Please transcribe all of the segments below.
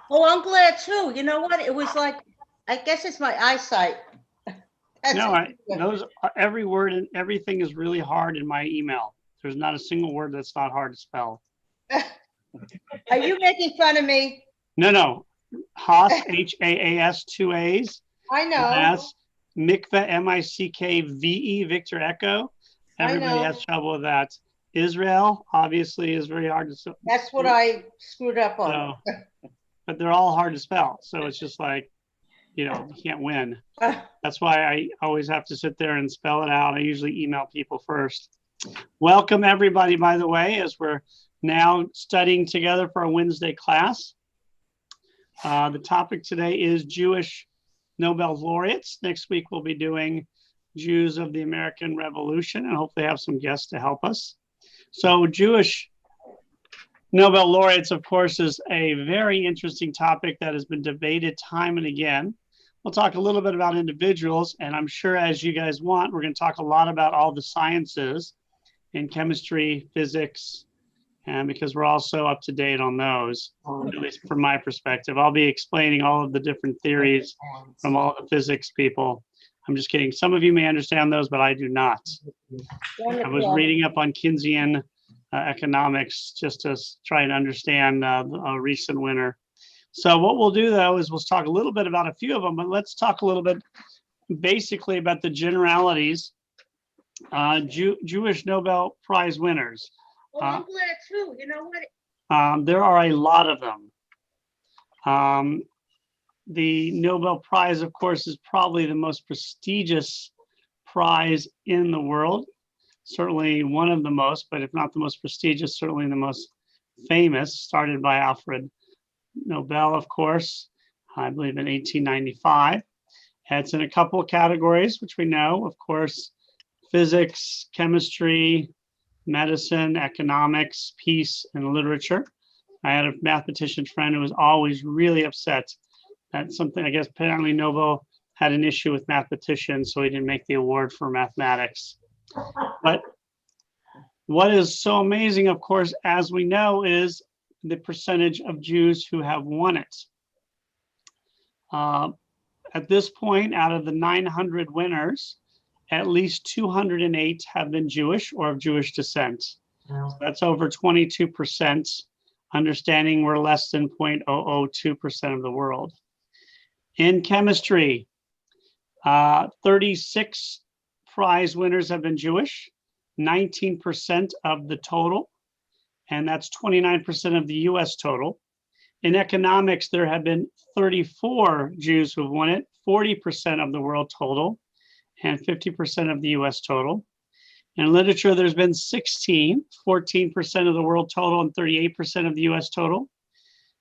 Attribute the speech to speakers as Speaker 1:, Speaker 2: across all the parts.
Speaker 1: Oh, I'm glad too. You know what? It was like, I guess it's my eyesight. That's
Speaker 2: No,
Speaker 1: it.
Speaker 2: those every word and everything is really hard in my email. There's not a single word that's not hard to spell.
Speaker 1: Are you making fun of me?
Speaker 2: No, no. Haas, Haas, two A's.
Speaker 1: I know.
Speaker 2: Last, Mikveh, Mickve, Victor Echo.
Speaker 1: I
Speaker 2: Everybody
Speaker 1: know.
Speaker 2: has trouble with that. Israel, obviously, is very hard to spell.
Speaker 1: That's what I screwed up on.
Speaker 2: So, but they're all hard to spell. So it's just like, you can't win. That's why I always have to sit there and spell it out. I usually email people first. Welcome, everybody, by the way, as we're now studying together for a Wednesday class. The topic today is Jewish Nobel laureates. Next week, we'll be doing Jews of the American Revolution and hopefully have some guests to help us. So Jewish Nobel laureates, of course, is a very interesting topic that has been debated time and again. We'll talk a little bit about individuals, and I'm sure as you guys want, we're going to talk a lot about all the sciences in chemistry, physics, and because we're also up to date on those, at least from my perspective. I'll be explaining all of the different theories from all the physics people. I'm just kidding. Some of you may understand those, but I do not. I was reading up on Keynesian economics just to try and understand a recent winner. So what we'll do, though, is we'll talk a little bit about a few of them, but let's talk a little bit basically about the generalities. Jewish Nobel Prize winners.
Speaker 1: Well, I'm glad too. You know what?
Speaker 2: There are a lot of them. The Nobel Prize, of course, is probably the most prestigious prize in the world. Certainly one of the most, but if not the most prestigious, certainly the most famous, started by Alfred Nobel, of course, I believe in 1895. It's in a couple of categories, which we know, of course, physics, chemistry, medicine, economics, peace, and literature. I had a mathematician friend who was always really upset that something, I guess, apparently Nobel had an issue with mathematicians, so he didn't make the award for mathematics. But what is so amazing, of course, as we know, is the percentage of Jews who have won it. At this point, out of the 900 winners, at least 208 have been Jewish or of Jewish descent. Wow. So that's over 22%, understanding we're less than 0.002% of the world. In chemistry, 36 prize winners have been Jewish, 19% of the total, and that's 29% of the US total. In economics, there have been 34 Jews who've won it, 40% of the world total, and 50% of the US total. In literature, there's been 16, 14% of the world total and 38% of the US total.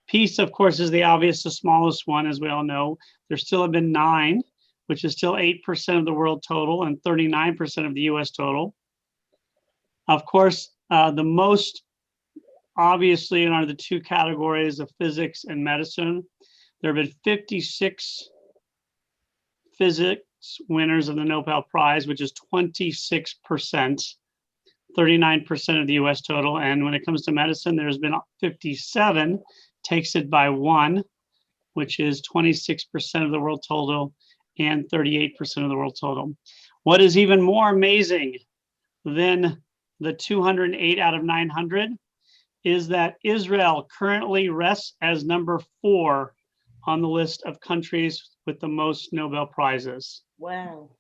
Speaker 2: Peace, of course, is the obvious, the smallest one, as we all know. There still have been 9, which is still 8% of the world total and 39% of the US total. Of course, the most obviously are the two categories of physics and medicine. There have been 56 physics winners of the Nobel Prize, which is 26%, 39% of the US total. And when it comes to medicine, there's been 57, takes it by 1, which is 26% of the world total and 38% of the world total. What is even more amazing than the 208 out of 900 is that Israel currently rests as number 4 on the list of countries with the most Nobel Prizes.
Speaker 1: Wow.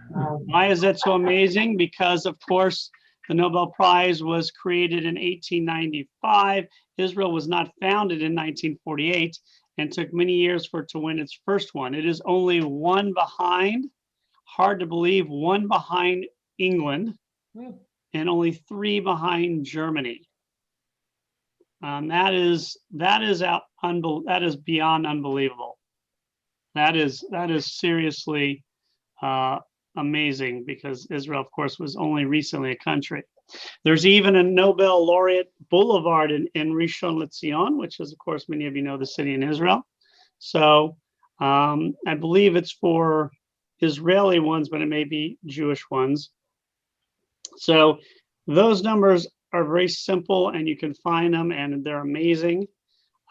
Speaker 2: Why is that so amazing? Because, of course, the Nobel Prize was created in 1895. Israel was not founded in 1948 and took many years for it to win its first one. It is only one behind, hard to believe, one behind England and only 3 behind Germany. That is beyond unbelievable. That is seriously amazing, because Israel, of course, was only recently a country. There's even a Nobel laureate boulevard in Rishon LeZion, which is, of course, many of you know the city in Israel. So I believe it's for Israeli ones, but it may be Jewish ones. So those numbers are very simple and you can find them and they're amazing.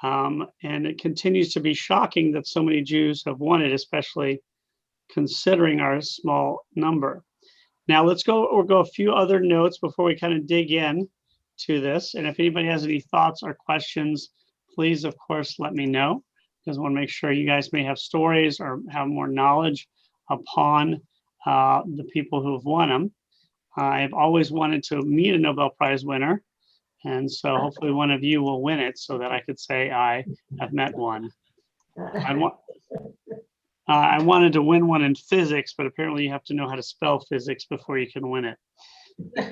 Speaker 2: And it continues to be shocking that so many Jews have won it, especially considering our small number. Now we'll go a few other notes before we kind of dig in to this. And if anybody has any thoughts or questions, please, of course, let me know, because I want to make sure you guys may have stories or have more knowledge upon the people who have won them. I've always wanted to meet a Nobel Prize winner, and so hopefully one of you will win it so that I could say I have met one. I wanted to win one in physics, but apparently you have to know how to spell physics before you can win it.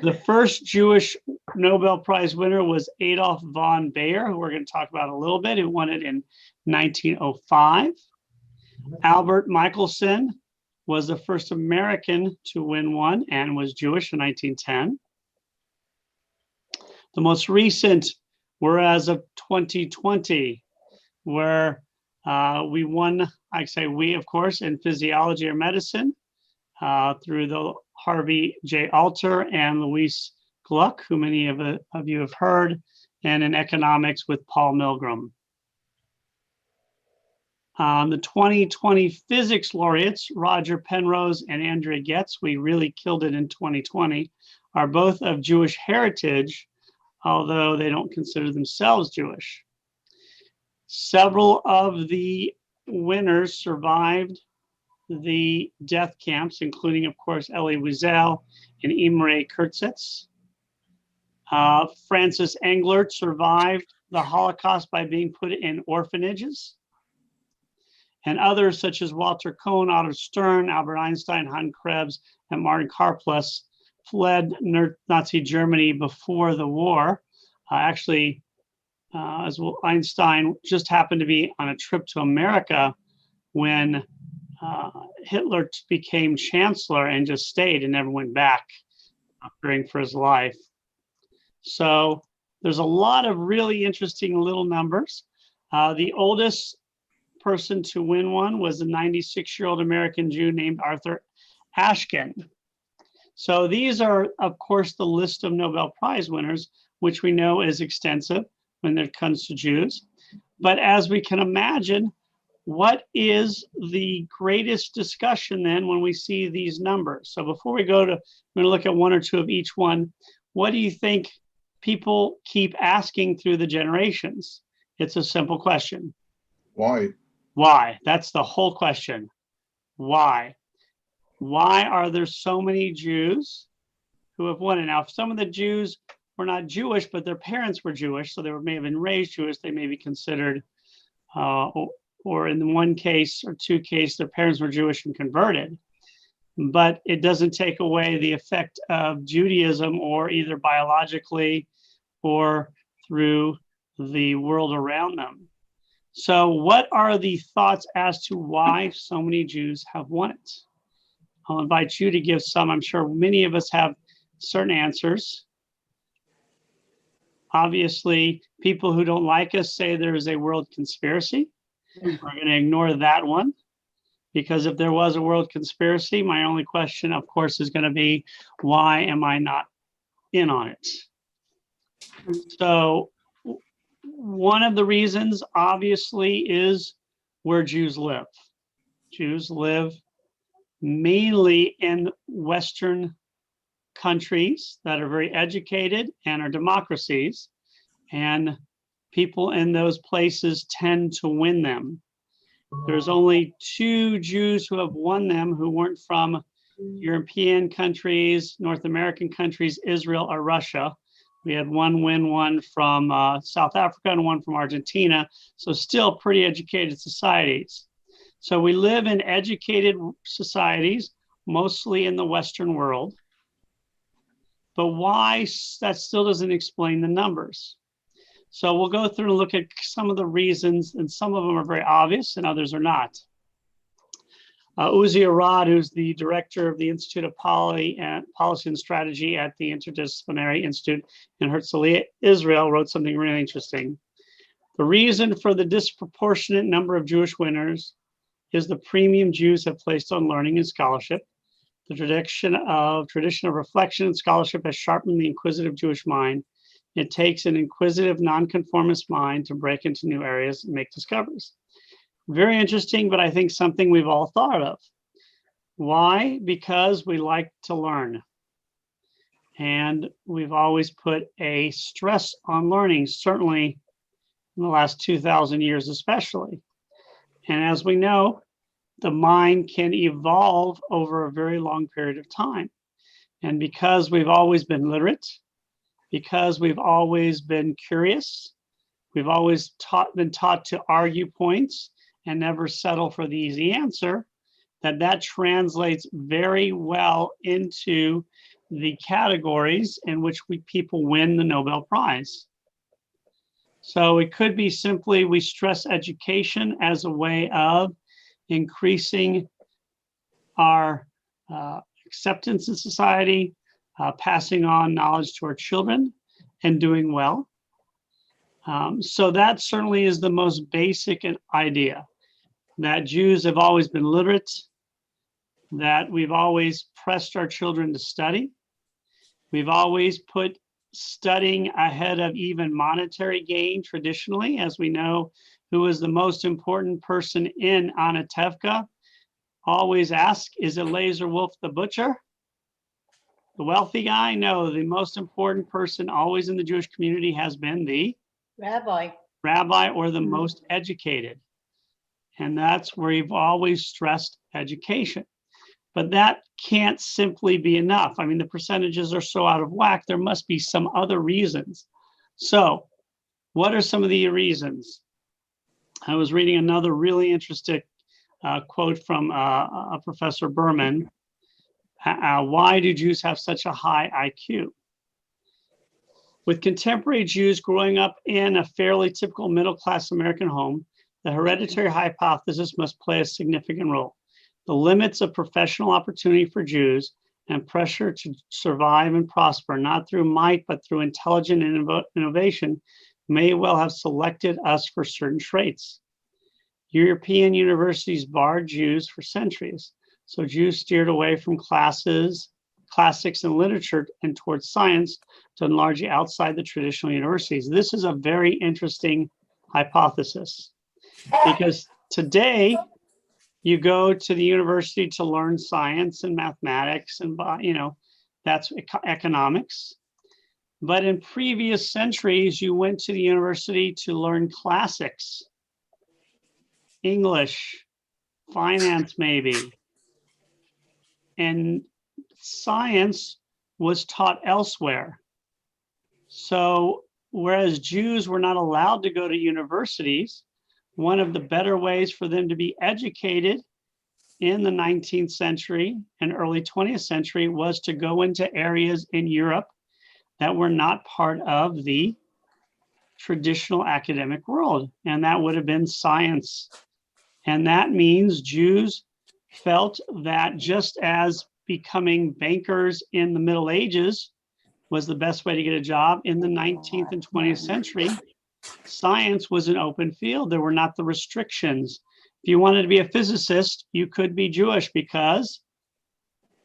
Speaker 2: The first Jewish Nobel Prize winner was Adolf von Baer, who we're going to talk about a little bit, who won it in 1905. Albert Michelson was the first American to win one and was Jewish in 1910. The most recent were as of 2020, where we won, I say we, of course, in physiology or medicine through the Harvey J. Alter and Louise Gluck, who many of you have heard, and in economics with Paul Milgram. The 2020 physics laureates, Roger Penrose and Andrea Getz, we really killed it in 2020, are both of Jewish heritage, although they don't consider themselves Jewish. Several of the winners survived the death camps, including, of course, Elie Wiesel and Imre Kertész. Francis Englert survived the Holocaust by being put in orphanages. And others such as Walter Kohn, Otto Stern, Albert Einstein, Hans Krebs, and Martin Karplus fled Nazi Germany before the war. As well, Einstein just happened to be on a trip to America when Hitler became chancellor and just stayed and never went back, fearing for his life. So there's a lot of really interesting little numbers. The oldest person to win one was a 96-year-old American Jew named Arthur Ashkin. So these are, of course, the list of Nobel Prize winners, which we know is extensive when it comes to Jews. But as we can imagine, what is the greatest discussion then when we see these numbers? So before we go to, I'm going to look at one or two of each one. What do you think people keep asking through the generations? It's a simple question.
Speaker 3: Why?
Speaker 2: Why? That's the whole question. Why? Why are there so many Jews who have won it? Now, if some of the Jews were not Jewish, but their parents were Jewish, so they may have been raised Jewish, they may be considered, or in one case or two cases, their parents were Jewish and converted. But it doesn't take away the effect of Judaism, or either biologically or through the world around them. So what are the thoughts as to why so many Jews have won it? I'll invite you to give some. I'm sure many of us have certain answers. Obviously, people who don't like us say there is a world conspiracy. We're going to ignore that one, because if there was a world conspiracy, my only question, of course, is going to be, why am I not in on it? So one of the reasons, obviously, is where Jews live. Jews live mainly in Western countries that are very educated and are democracies, and people in those places tend to win them. There's only 2 Jews who have won them who weren't from European countries, North American countries, Israel, or Russia. We had one win, one from South Africa and one from Argentina. So still pretty educated societies. So we live in educated societies, mostly in the Western world. But why? That still doesn't explain the numbers. So we'll go through and look at some of the reasons, and some of them are very obvious and others are not. Uzi Arad, who's the director of the Institute of Policy and Strategy at the Interdisciplinary Institute in Herzliya, Israel, wrote something really interesting. The reason for the disproportionate number of Jewish winners is the premium Jews have placed on learning and scholarship. The tradition of reflection and scholarship has sharpened the inquisitive Jewish mind, It takes an inquisitive, nonconformist mind to break into new areas and make discoveries. Very interesting, but I think something we've all thought of. Why? Because we like to learn. And we've always put a stress on learning, certainly in the last 2,000 years especially. And as we know, the mind can evolve over a very long period of time. And because we've always been literate, because we've always been curious, we've always been taught to argue points and never settle for the easy answer, that translates very well into the categories in which people win the Nobel Prize. So it could be simply we stress education as a way of increasing our acceptance in society, passing on knowledge to our children, and doing well. So that certainly is the most basic idea, that Jews have always been literate, that we've always pressed our children to study. We've always put studying ahead of even monetary gain traditionally, as we know who was the most important person in Anatevka. Always ask, is it Laser Wolf the butcher? The wealthy guy? No, the most important person always in the Jewish community has been the rabbi or the most educated. And that's where you've always stressed education. But that can't simply be enough. I mean, the percentages are so out of whack, there must be some other reasons. So what are some of the reasons? I was reading another really interesting quote from Professor Berman. Why do Jews have such a high IQ? With contemporary Jews growing up in a fairly typical middle-class American home, the hereditary hypothesis must play a significant role. The limits of professional opportunity for Jews and pressure to survive and prosper, not through might, but through intelligent innovation, may well have selected us for certain traits. European universities barred Jews for centuries, so Jews steered away from classics and literature and towards science to largely outside the traditional universities. This is a very interesting hypothesis, because today you go to the university to learn science and mathematics and, that's economics. But in previous centuries, you went to the university to learn classics, English, finance maybe. And science was taught elsewhere. So whereas Jews were not allowed to go to universities, one of the better ways for them to be educated in the 19th century and early 20th century was to go into areas in Europe that were not part of the traditional academic world. And that would have been science. And that means Jews felt that just as becoming bankers in the Middle Ages was the best way to get a job in the 19th and 20th century, science was an open field. There were not the restrictions. If you wanted to be a physicist, you could be Jewish because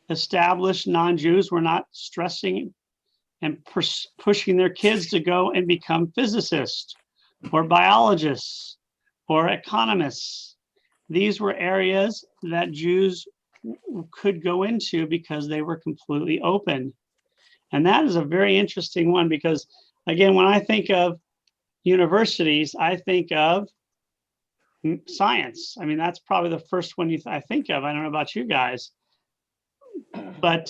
Speaker 2: established non-Jews were not stressing and pushing their kids to go and become physicists or biologists or economists. These were areas that Jews could go into because they were completely open. And that is a very interesting one because, again, when I think of universities, I think of science. I mean, that's probably the first one I think of. I don't know about you guys, but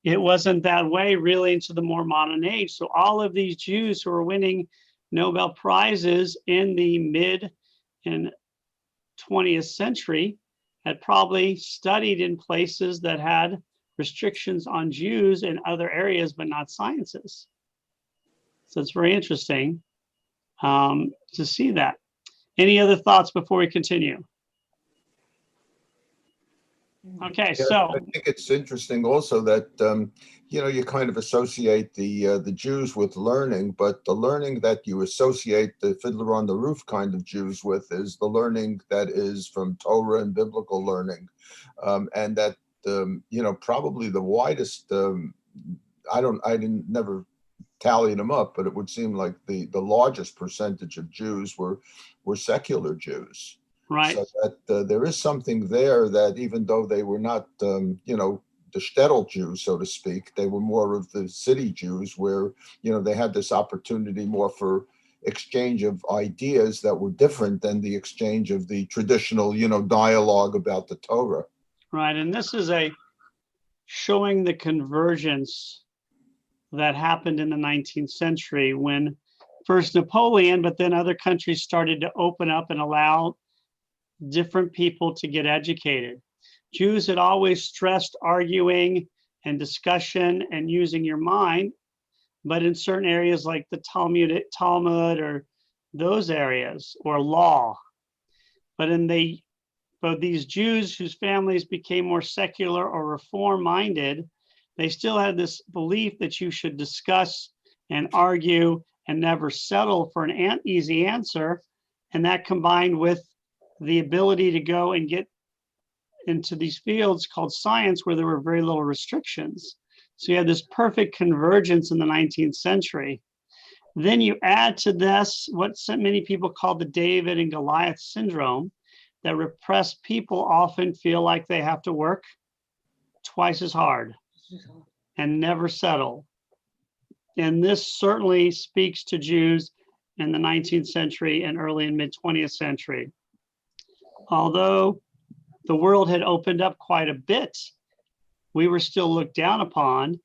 Speaker 2: it wasn't that way really into the more modern age. So all of these Jews who were winning Nobel Prizes in the mid and 20th century had probably studied in places that had restrictions on Jews in other areas, but not sciences. So it's very interesting to see that. Any other thoughts before we continue? Okay,
Speaker 3: Yeah,
Speaker 2: so
Speaker 3: I think it's interesting also that you kind of associate the Jews with learning, but the learning that you associate the Fiddler on the Roof kind of Jews with is the learning that is from Torah and biblical learning, and that probably the widest. I never tally them up, but it would seem like the largest percentage of Jews were secular Jews.
Speaker 2: Right.
Speaker 3: So that there is something there that even though they were not, the shtetl Jews, so to speak, they were more of the city Jews where, they had this opportunity more for exchange of ideas that were different than the exchange of the traditional, dialogue about the Torah.
Speaker 2: Right. And this is showing the convergence that happened in the 19th century when first Napoleon, but then other countries started to open up and allow different people to get educated. Jews had always stressed arguing and discussion and using your mind, but in certain areas like the Talmud or those areas, or law. But these Jews whose families became more secular or reform minded, they still had this belief that you should discuss and argue and never settle for an easy answer. And that combined with the ability to go and get into these fields called science where there were very little restrictions. So you had this perfect convergence in the 19th century. Then you add to this what many people call the David and Goliath syndrome, that repressed people often feel like they have to work twice as hard and never settle. And this certainly speaks to Jews in the 19th century and early and mid 20th century. Although the world had opened up quite a bit, we were still looked down upon.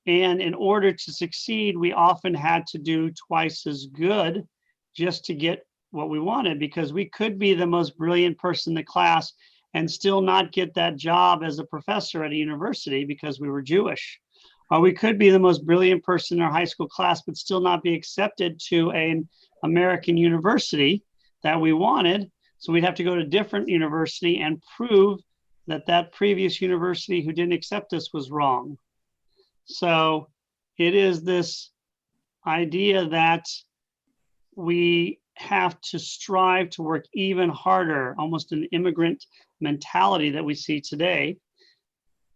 Speaker 2: And in order to succeed, we often had to do twice as good just to get what we wanted, because we could be the most brilliant person in the class and still not get that job as a professor at a university because we were Jewish. Or we could be the most brilliant person in our high school class, but still not be accepted to an American university that we wanted. So we'd have to go to a different university and prove that that previous university who didn't accept us was wrong. So it is this idea that we have to strive to work even harder, almost an immigrant mentality that we see today,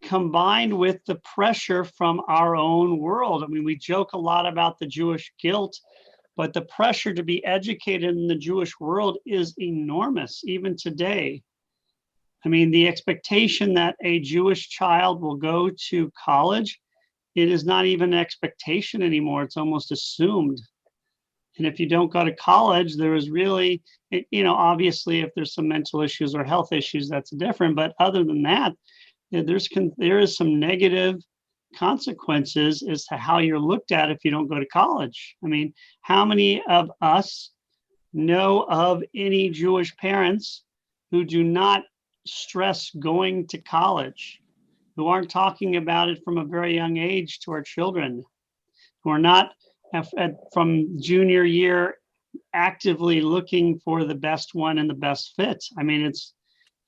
Speaker 2: combined with the pressure from our own world. I mean, we joke a lot about the Jewish guilt, but the pressure to be educated in the Jewish world is enormous, even today. I mean, the expectation that a Jewish child will go to college, it is not even an expectation anymore. It's almost assumed. And if you don't go to college, there is really, obviously, if there's some mental issues or health issues, that's different. But other than that, there is some negative consequences as to how you're looked at if you don't go to college. I mean, how many of us know of any Jewish parents who do not stress going to college, who aren't talking about it from a very young age to our children, who are not from junior year actively looking for the best one and the best fit? I mean,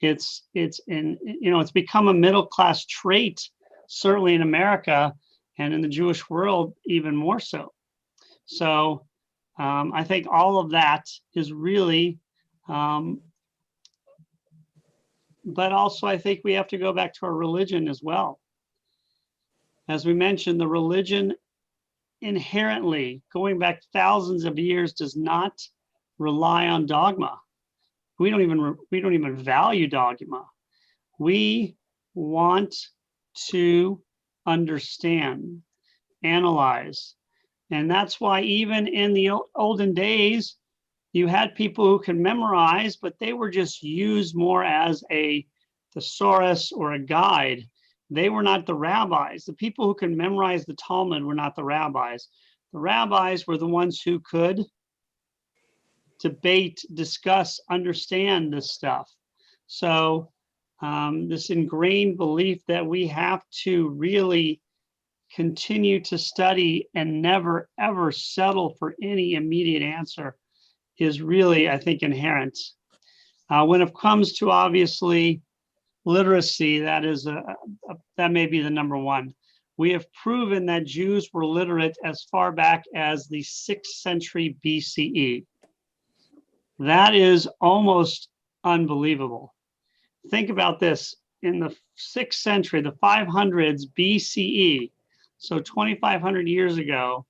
Speaker 2: it's become a middle class trait, certainly in America, and in the Jewish world even more so. So I think all of that is really, but also I think we have to go back to our religion as well. As we mentioned, the religion inherently, going back thousands of years, does not rely on dogma. We don't even value dogma. We want to understand, analyze. And that's why even in the olden days, you had people who could memorize, but they were just used more as a thesaurus or a guide. They were not the rabbis. The people who could memorize the Talmud were not the rabbis. The rabbis were the ones who could debate, discuss, understand this stuff. So this ingrained belief that we have to really continue to study and never, ever settle for any immediate answer is really, I think, inherent. When it comes to, obviously, literacy, that may be the number one. We have proven that Jews were literate as far back as the 6th century BCE. That is almost unbelievable. Think about this. In the 6th century, the 500s BCE, so 2,500 years ago,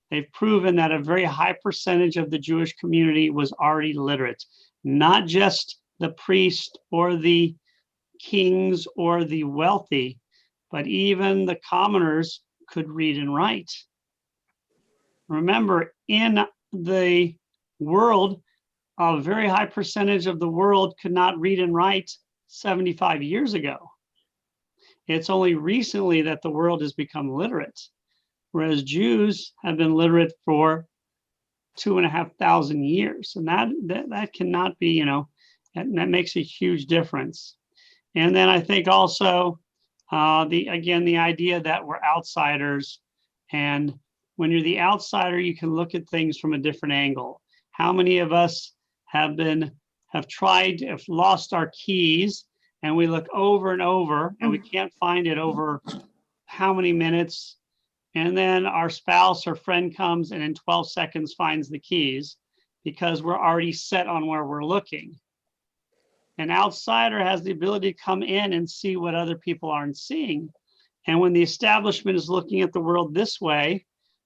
Speaker 2: they've proven that a very high percentage of the Jewish community was already literate, not just the priest or the kings or the wealthy, but even the commoners could read and write. Remember, in the world, a very high percentage of the world could not read and write 75 years ago. It's only recently that the world has become literate, whereas Jews have been literate for 2,500 years. And that cannot be, you know, that makes a huge difference. And then I think also, the idea that we're outsiders, and when you're the outsider, you can look at things from a different angle. How many of us have lost our keys, and we look over and over and we can't find it over how many minutes, and then our spouse or friend comes and in 12 seconds finds the keys because we're already set on where we're looking. An outsider has the ability to come in and see what other people aren't seeing. And when the establishment is looking at the world this way,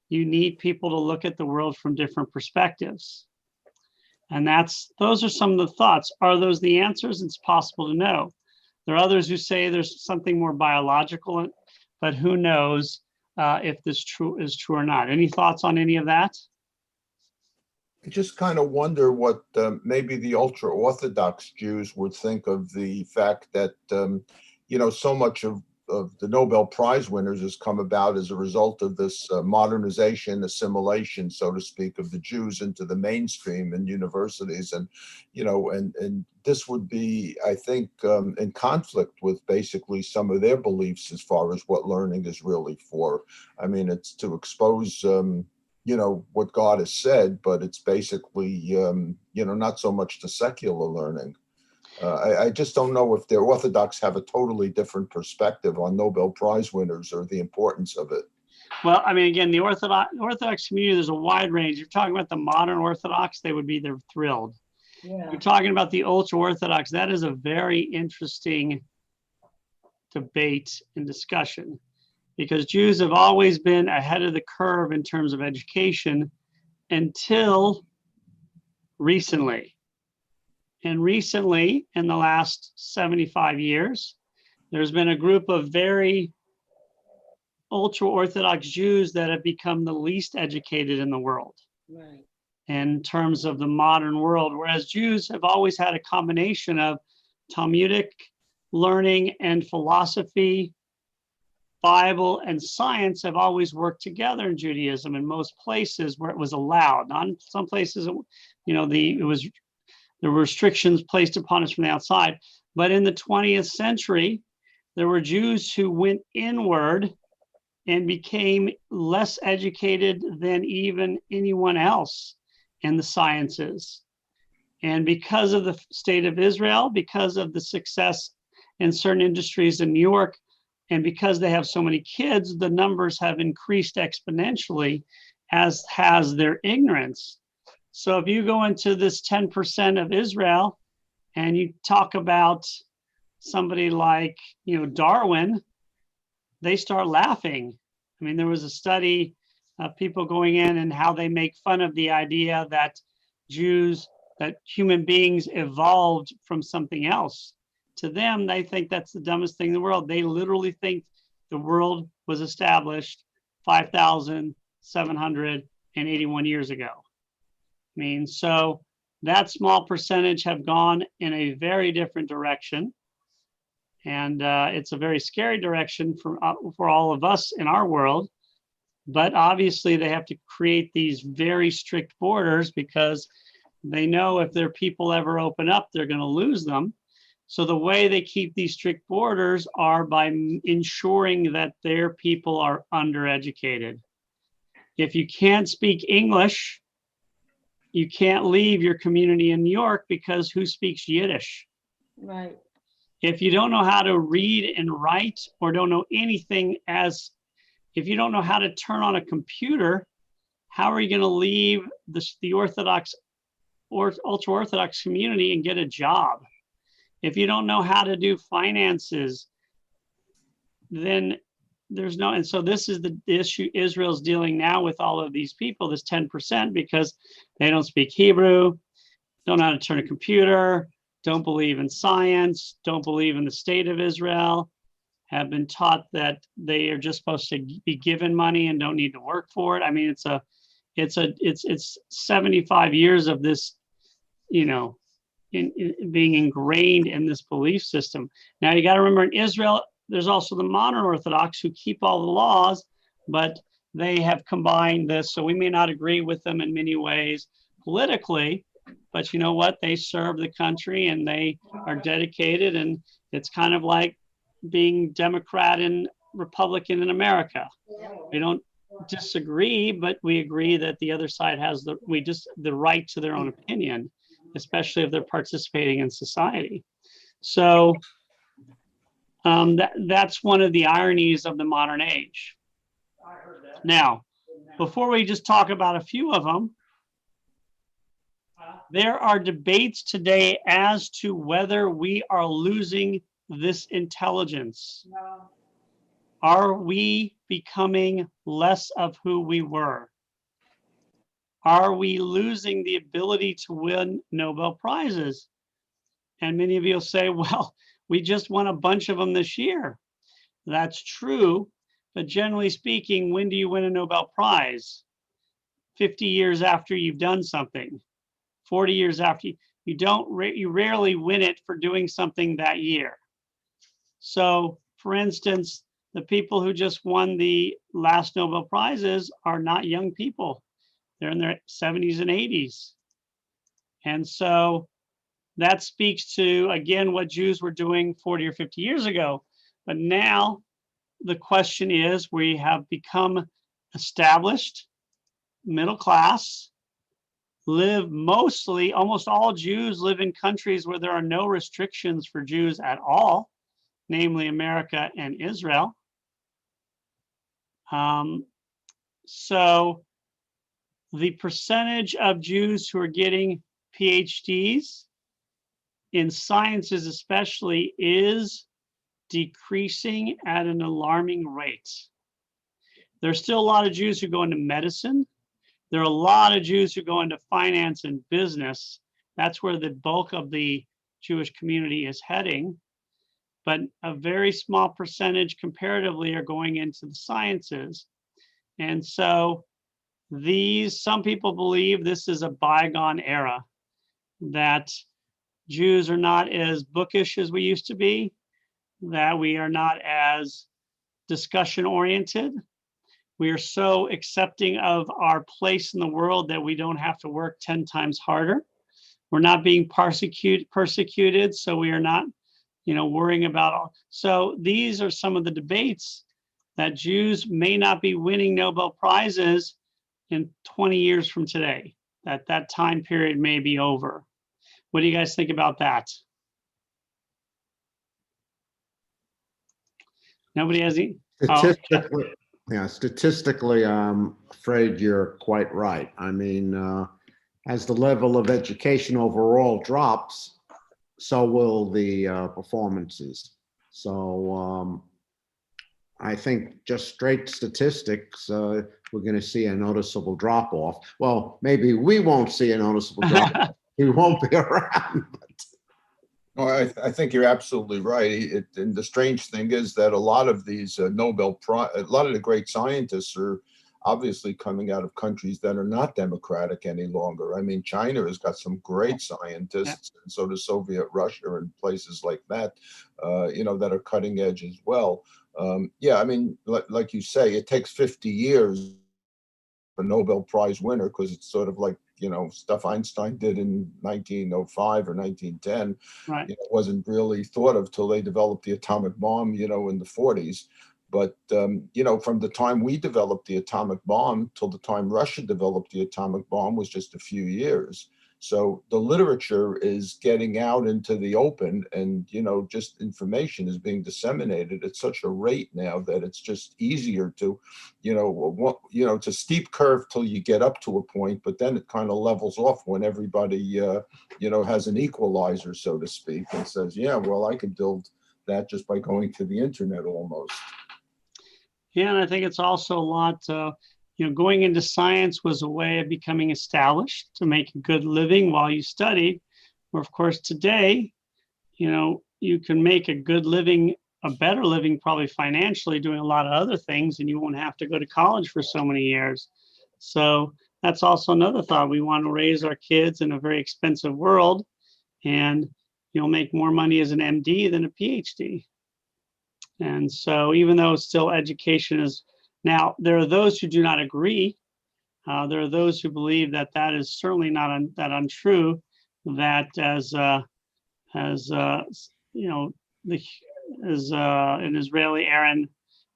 Speaker 2: you need people to look at the world from different perspectives. And those are some of the thoughts. Are those the answers? It's possible to know. There are others who say there's something more biological, but who knows if this is true or not. Any thoughts on any of that?
Speaker 3: I just kind of wonder what maybe the ultra-Orthodox Jews would think of the fact that, so much of the Nobel Prize winners has come about as a result of this modernization, assimilation, so to speak, of the Jews into the mainstream in universities. And, and this would be, I think, in conflict with basically some of their beliefs as far as what learning is really for. I mean, it's to expose what God has said, but it's basically, not so much the secular learning. I just don't know if the Orthodox have a totally different perspective on Nobel Prize winners or the importance of it.
Speaker 2: Well, I mean, again, the Orthodox community, there's a wide range. You're talking about the modern Orthodox, they're thrilled. Yeah. You're talking about the ultra Orthodox, that is a very interesting debate and discussion, because Jews have always been ahead of the curve in terms of education until recently. And recently, in the last 75 years, there's been a group of very ultra-Orthodox Jews that have become the least educated in the world. Right. In terms of the modern world, whereas Jews have always had a combination of Talmudic learning and philosophy, Bible and science have always worked together in Judaism in most places where it was allowed. Not in some places, there were restrictions placed upon us from the outside. But in the 20th century, there were Jews who went inward and became less educated than even anyone else in the sciences. And because of the state of Israel, because of the success in certain industries in New York, and because they have so many kids, the numbers have increased exponentially, as has their ignorance. So if you go into this 10% of Israel and you talk about somebody like, Darwin, they start laughing. I mean, there was a study of people going in and how they make fun of the idea that human beings evolved from something else. To them, they think that's the dumbest thing in the world. They literally think the world was established 5,781 years ago. I mean, so that small percentage have gone in a very different direction. And it's a very scary direction for all of us in our world. But obviously, they have to create these very strict borders because they know if their people ever open up, they're going to lose them. So the way they keep these strict borders are by ensuring that their people are undereducated. If you can't speak English, you can't leave your community in New York because who speaks Yiddish? Right. If you don't know how to read and write or don't know anything if you don't know how to turn on a computer, how are you going to leave the Orthodox or ultra-Orthodox community and get a job? If you don't know how to do finances, then there's no, and so this is the issue Israel's dealing now with all of these people, this 10%, because they don't speak Hebrew, don't know how to turn a computer, don't believe in science, don't believe in the state of Israel, have been taught that they are just supposed to be given money and don't need to work for it. I mean, it's 75 years of this, you know, in being ingrained in this belief system. Now you got to remember, in Israel, there's also the modern Orthodox who keep all the laws, but they have combined this. So we may not agree with them in many ways politically, but you know what? They serve the country and they are dedicated. And it's kind of like being Democrat and Republican in America. We don't disagree, but we agree that the other side has the right to their own opinion, especially if they're participating in society. So that's one of the ironies of the modern age. Now, before we just talk about a few of them, there are debates today as to whether we are losing this intelligence. Are we becoming less of who we were? Are we losing the ability to win Nobel Prizes? And many of you will say, well, we just won a bunch of them this year. That's true, but generally speaking, when do you win a Nobel Prize? 50 years after you've done something, 40 years after you rarely win it for doing something that year. So, for instance, the people who just won the last Nobel Prizes are not young people. They're in their 70s and 80s. And so that speaks to, again, what Jews were doing 40 or 50 years ago. But now the question is, we have become established, middle class, almost all Jews live in countries where there are no restrictions for Jews at all, namely America and Israel. So the percentage of Jews who are getting PhDs in sciences especially is decreasing at an alarming rate. There's still a lot of Jews who go into medicine. There are a lot of Jews who go into finance and business. That's where the bulk of the Jewish community is heading. But a very small percentage comparatively are going into the sciences. And so some people believe this is a bygone era, that Jews are not as bookish as we used to be, that we are not as discussion oriented. We are so accepting of our place in the world that we don't have to work 10 times harder. We're not being persecuted, so we are not, worrying about all. So these are some of the debates that Jews may not be winning Nobel Prizes in 20 years from today, that time period may be over. What do you guys think about that? Nobody has any?
Speaker 4: Statistically, I'm afraid you're quite right. I mean, as the level of education overall drops, so will the performances. So I think just straight statistics, we're going to see a noticeable drop off. Well, maybe we won't see a noticeable drop off. He won't be around.
Speaker 3: No, I think you're absolutely right. And the strange thing is that a lot of these a lot of the great scientists are obviously coming out of countries that are not democratic any longer. I mean, China has got some great scientists, and so does Soviet Russia and places like that, that are cutting edge as well. I mean, like you say, it takes 50 years for a Nobel Prize winner, because it's sort of like, stuff Einstein did in 1905 or 1910,
Speaker 2: right.
Speaker 3: It wasn't really thought of till they developed the atomic bomb, in the 40s. But, from the time we developed the atomic bomb till the time Russia developed the atomic bomb was just a few years. So the literature is getting out into the open, and, just information is being disseminated at such a rate now that it's just easier to, it's a steep curve till you get up to a point, but then it kind of levels off when everybody, has an equalizer, so to speak, and says, yeah, well, I can build that just by going to the internet almost.
Speaker 2: Yeah, and I think it's also a lot, going into science was a way of becoming established to make a good living while you studied. Where, of course, today, you can make a good living, a better living, probably financially, doing a lot of other things, and you won't have to go to college for so many years. So that's also another thought. We want to raise our kids in a very expensive world, and you'll make more money as an MD than a PhD. And so even though still education is, now there are those who do not agree. There are those who believe that that is certainly not that untrue, that as an Israeli, Aaron,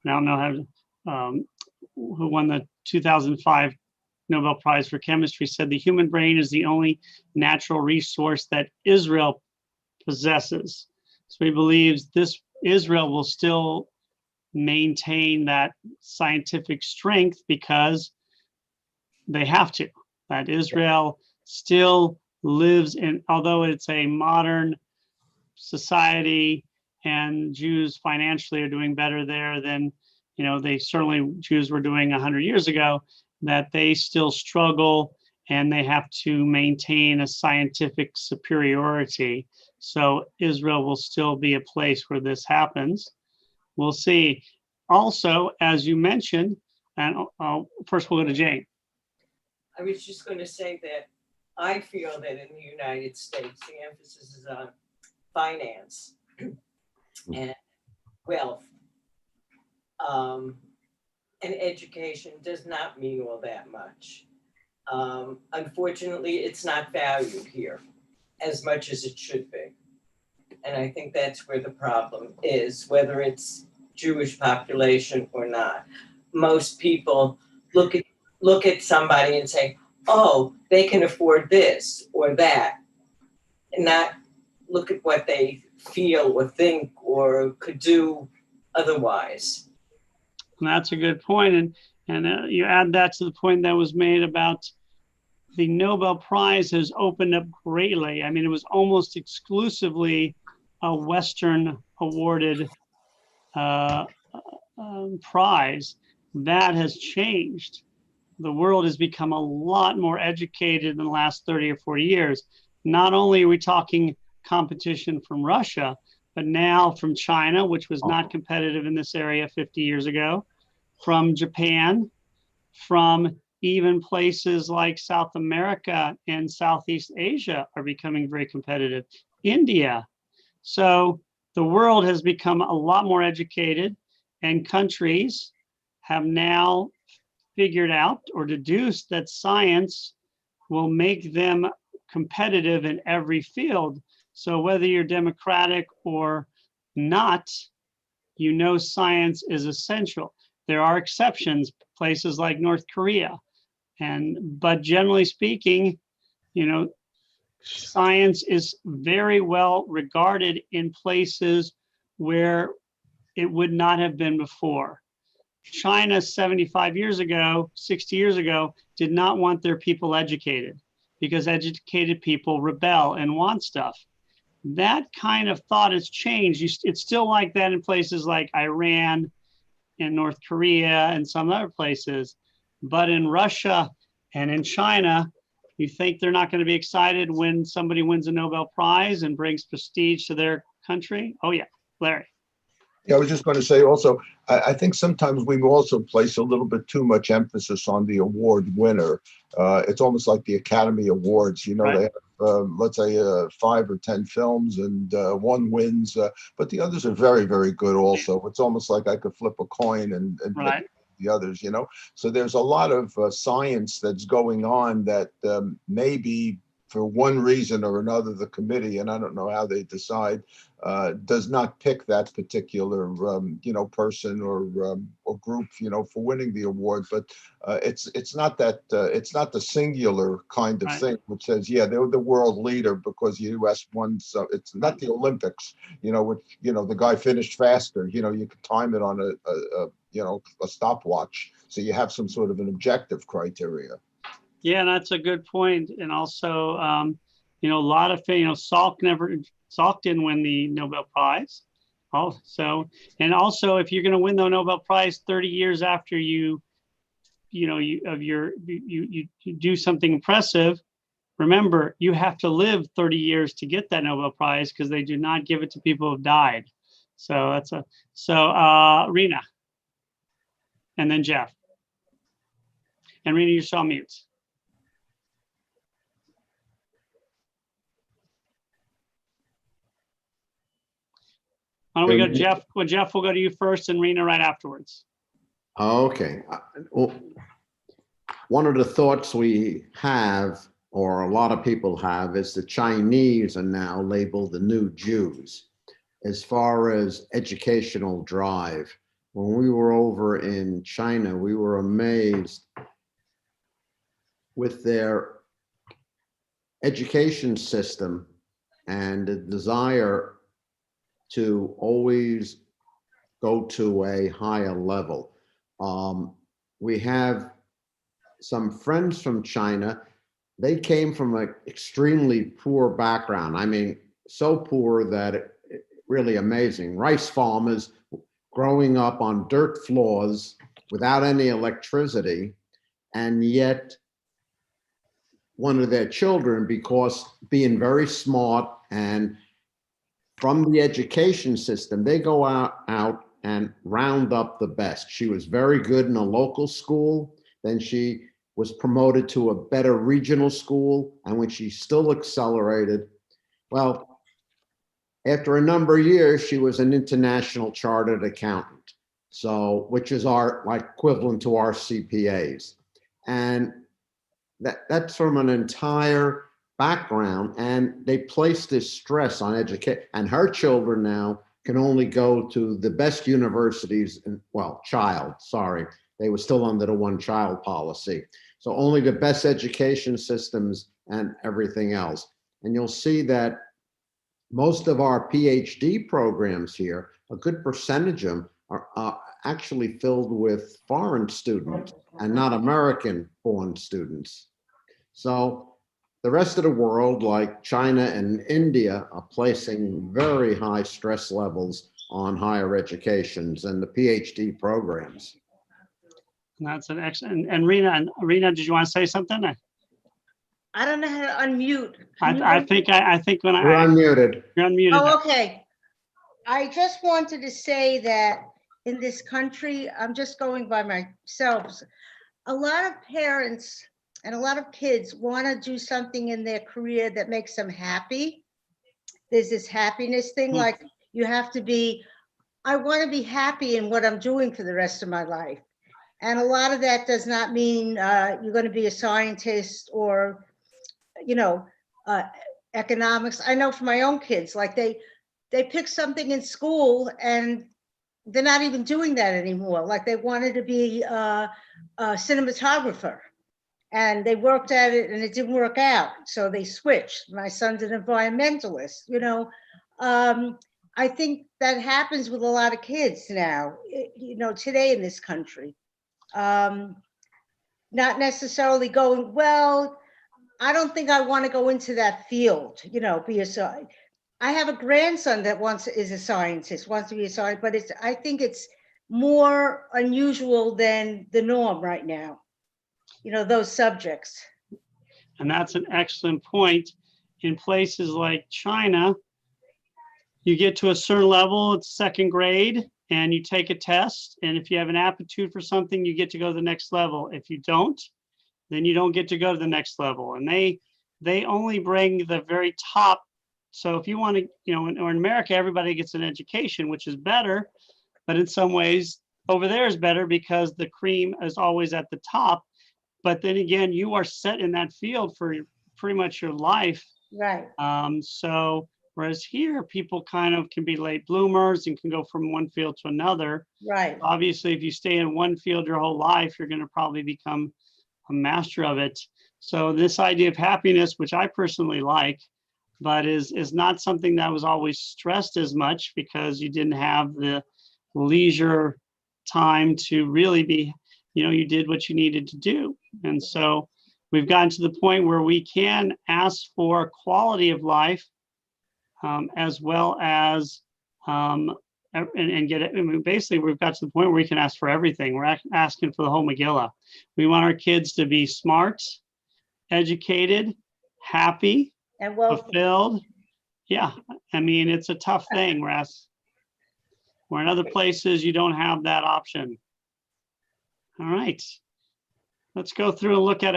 Speaker 2: I don't know how, who won the 2005 Nobel Prize for Chemistry, said the human brain is the only natural resource that Israel possesses. So he believes this Israel will still maintain that scientific strength because they have to. That Israel still lives in, although it's a modern society and Jews financially are doing better there than, they certainly Jews were doing 100 years ago, that they still struggle and they have to maintain a scientific superiority. So Israel will still be a place where this happens. We'll see. Also, as you mentioned, and first we'll go to Jane.
Speaker 5: I was just going to say that I feel that in the United States, the emphasis is on finance and wealth. And education does not mean all that much. Unfortunately, it's not valued here as much as it should be. And I think that's where the problem is, whether it's Jewish population or not. Most people look at somebody and say, oh, they can afford this or that, and not look at what they feel or think or could do otherwise.
Speaker 2: And that's a good point. And you add that to the point that was made about the Nobel Prize has opened up greatly. I mean, it was almost exclusively a Western awarded prize. That has changed. The world has become a lot more educated in the last 30 or 40 years. Not only are we talking competition from Russia, but now from China, which was not competitive in this area 50 years ago, from Japan, from even places like South America and Southeast Asia are becoming very competitive. India. So the world has become a lot more educated, and countries have now figured out or deduced that science will make them competitive in every field. So whether you're democratic or not, science is essential. There are exceptions, places like North Korea, but generally speaking, science is very well regarded in places where it would not have been before. China 75 years ago, 60 years ago, did not want their people educated because educated people rebel and want stuff. That kind of thought has changed. It's still like that in places like Iran and North Korea and some other places. But in Russia and in China, you think they're not going to be excited when somebody wins a Nobel Prize and brings prestige to their country? Oh, yeah. Larry.
Speaker 3: Yeah, I was just going to say also, I think sometimes we also place a little bit too much emphasis on the award winner. It's almost like the Academy Awards, right. They have, let's say, 5 or 10 films and one wins, but the others are very, very good also. It's almost like I could flip a coin and
Speaker 2: right.
Speaker 3: The others, So there's a lot of science that's going on that maybe for one reason or another, the committee, and I don't know how they decide, does not pick that particular, person or group, for winning the award. But it's not that it's not the singular kind of
Speaker 2: right.
Speaker 3: thing which says, yeah, they're the world leader because the U.S. won. So it's not the Olympics, which the guy finished faster. You can time it on a stopwatch, so you have some sort of an objective criteria.
Speaker 2: Yeah, that's a good point. And also, a lot of Salk didn't win the Nobel Prize. Also, and also, if you're going to win the Nobel Prize 30 years after you do something impressive, remember, you have to live 30 years to get that Nobel Prize because they do not give it to people who've died. So Rena, and then Jeff. And Rena, you're still on mute. Why don't we go, Jeff? Well, Jeff, we'll go to you first and Rena right afterwards.
Speaker 4: Okay. Well, one of the thoughts we have, or a lot of people have, is the Chinese are now labeled the new Jews as far as educational drive. When we were over in China, we were amazed with their education system and the desire to always go to a higher level. We have some friends from China. They came from an extremely poor background. I mean, so poor that it really amazing. Rice farmers growing up on dirt floors without any electricity, and yet one of their children, because being very smart and from the education system, they go out and round up the best. She was very good in a local school. Then she was promoted to a better regional school. And when she still accelerated, well, after a number of years, she was an international chartered accountant. So, which is our like equivalent to our CPAs. And that's from an entire background, and they place this stress on education, and her children now can only go to the best universities, they were still under the one child policy, so only the best education systems and everything else. And you'll see that most of our PhD programs here, a good percentage of them are actually filled with foreign students and not American born students. So the rest of the world, like China and India, are placing very high stress levels on higher educations and the PhD programs.
Speaker 2: That's an excellent. And Rena, did you want to say something?
Speaker 1: I don't know how to unmute.
Speaker 2: I think when
Speaker 4: You're unmuted.
Speaker 2: you're unmuted.
Speaker 1: Oh, okay. I just wanted to say that in this country, I'm just going by myself. A lot of parents and a lot of kids want to do something in their career that makes them happy. There's this happiness thing, like you have to be, I want to be happy in what I'm doing for the rest of my life. And a lot of that does not mean you're going to be a scientist or, economics. I know for my own kids, like they pick something in school and they're not even doing that anymore. Like they wanted to be a cinematographer. And they worked at it and it didn't work out. So they switched. My son's an environmentalist, I think that happens with a lot of kids now, today in this country. Not necessarily going, well, I don't think I want to go into that field, be I have a grandson that is a scientist, wants to be a scientist, but I think it's more unusual than the norm right now. Those subjects.
Speaker 2: And that's an excellent point. In places like China, you get to a certain level, it's second grade, and you take a test. And if you have an aptitude for something, you get to go to the next level. If you don't, then you don't get to go to the next level. And they only bring the very top. So if you want to, or in America, everybody gets an education, which is better. But in some ways, over there is better because the cream is always at the top. But then again, you are set in that field for pretty much your life.
Speaker 1: Right.
Speaker 2: So whereas here, people kind of can be late bloomers and can go from one field to another.
Speaker 1: Right.
Speaker 2: Obviously, if you stay in one field your whole life, you're going to probably become a master of it. So this idea of happiness, which I personally like, but is not something that was always stressed as much because you didn't have the leisure time to really be, you did what you needed to do. And so we've gotten to the point where we can ask for quality of life as well as and get it. I mean, basically, we've got to the point where we can ask for everything. We're asking for the whole Megillah. We want our kids to be smart, educated, happy,
Speaker 1: And wealthy.
Speaker 2: fulfilled. Yeah, I mean, it's a tough thing. Where in other places you don't have that option. All right. Let's go through and look at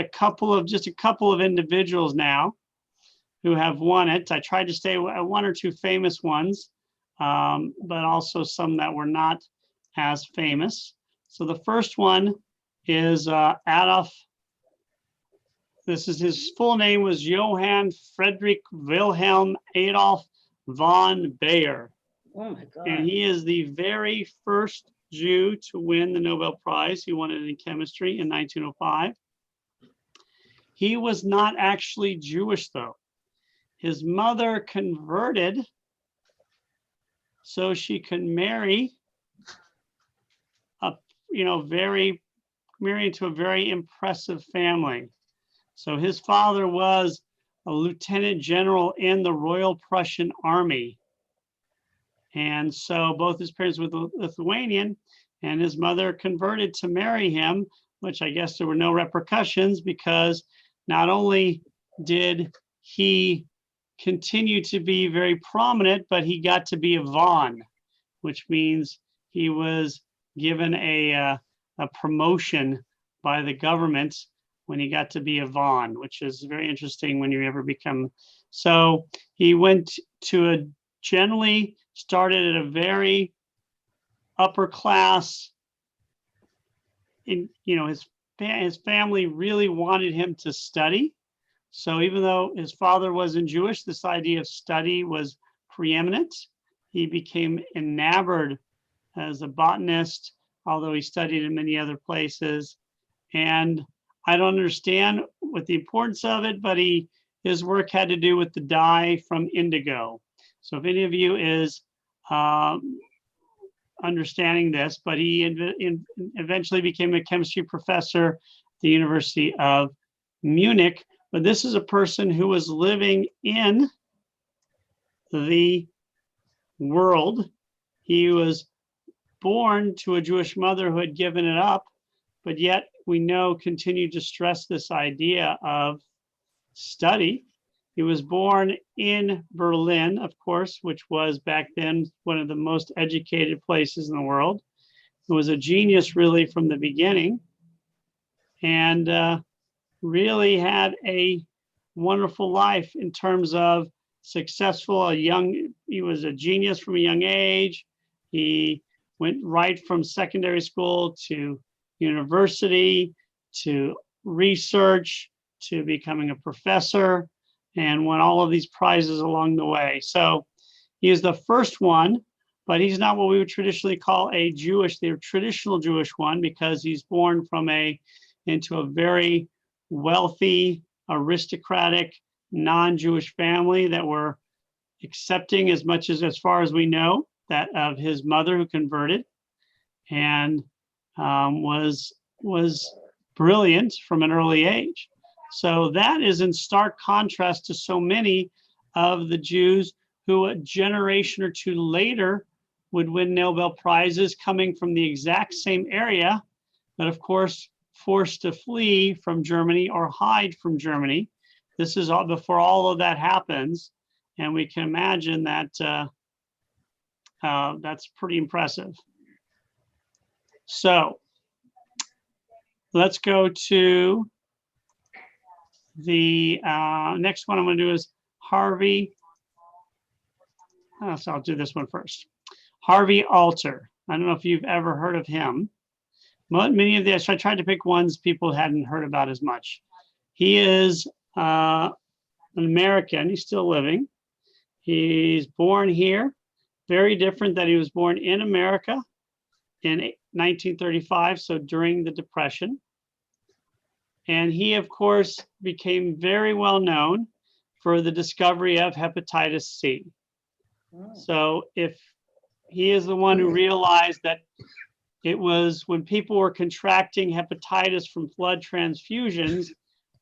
Speaker 2: just a couple of individuals now who have won it. I tried to stay at one or two famous ones, but also some that were not as famous. So the first one is Adolf. His full name was Johann Friedrich Wilhelm Adolf von Baer.
Speaker 1: Oh my God.
Speaker 2: And he is the very first Jew to win the Nobel Prize. He won it in chemistry in 1905. He was not actually Jewish, though. His mother converted so she could marry into a very impressive family. So his father was a lieutenant general in the Royal Prussian Army. And so both his parents were Lithuanian, and his mother converted to marry him, which I guess there were no repercussions, because not only did he continue to be very prominent, but he got to be a von, which means he was given a promotion by the government when he got to be a von, which is very interesting when you ever become. So he went to generally started at a very upper class. His family really wanted him to study. So even though his father wasn't Jewish, this idea of study was preeminent. He became enamored as a botanist, although he studied in many other places. And I don't understand what the importance of it, but his work had to do with the dye from indigo. So if any of you is understanding this, but he eventually became a chemistry professor at the University of Munich. But this is a person who was living in the world. He was born to a Jewish mother who had given it up, but yet we know continued to stress this idea of study. He was born in Berlin, of course, which was back then one of the most educated places in the world. He was a genius really from the beginning, and really had a wonderful life in terms of successful. He was a genius from a young age. He went right from secondary school to university, to research, to becoming a professor, and won all of these prizes along the way. So he is the first one, but he's not what we would traditionally call the traditional Jewish one, because he's born into a very wealthy, aristocratic, non-Jewish family that were accepting as far as we know, that of his mother who converted, and was brilliant from an early age. So that is in stark contrast to so many of the Jews who a generation or two later would win Nobel Prizes, coming from the exact same area, but of course forced to flee from Germany or hide from Germany. This is all before all of that happens, and we can imagine that that's pretty impressive. So let's go to the next one I'm going to do is Harvey. So I'll do this one first. Harvey Alter. I don't know if you've ever heard of him. Many of these, I tried to pick ones people hadn't heard about as much. He is an American. He's still living. He's born here. Very different that he was born in America in 1935, so during the Depression. And he, of course, became very well known for the discovery of hepatitis C. So if he is the one who realized that it was when people were contracting hepatitis from blood transfusions,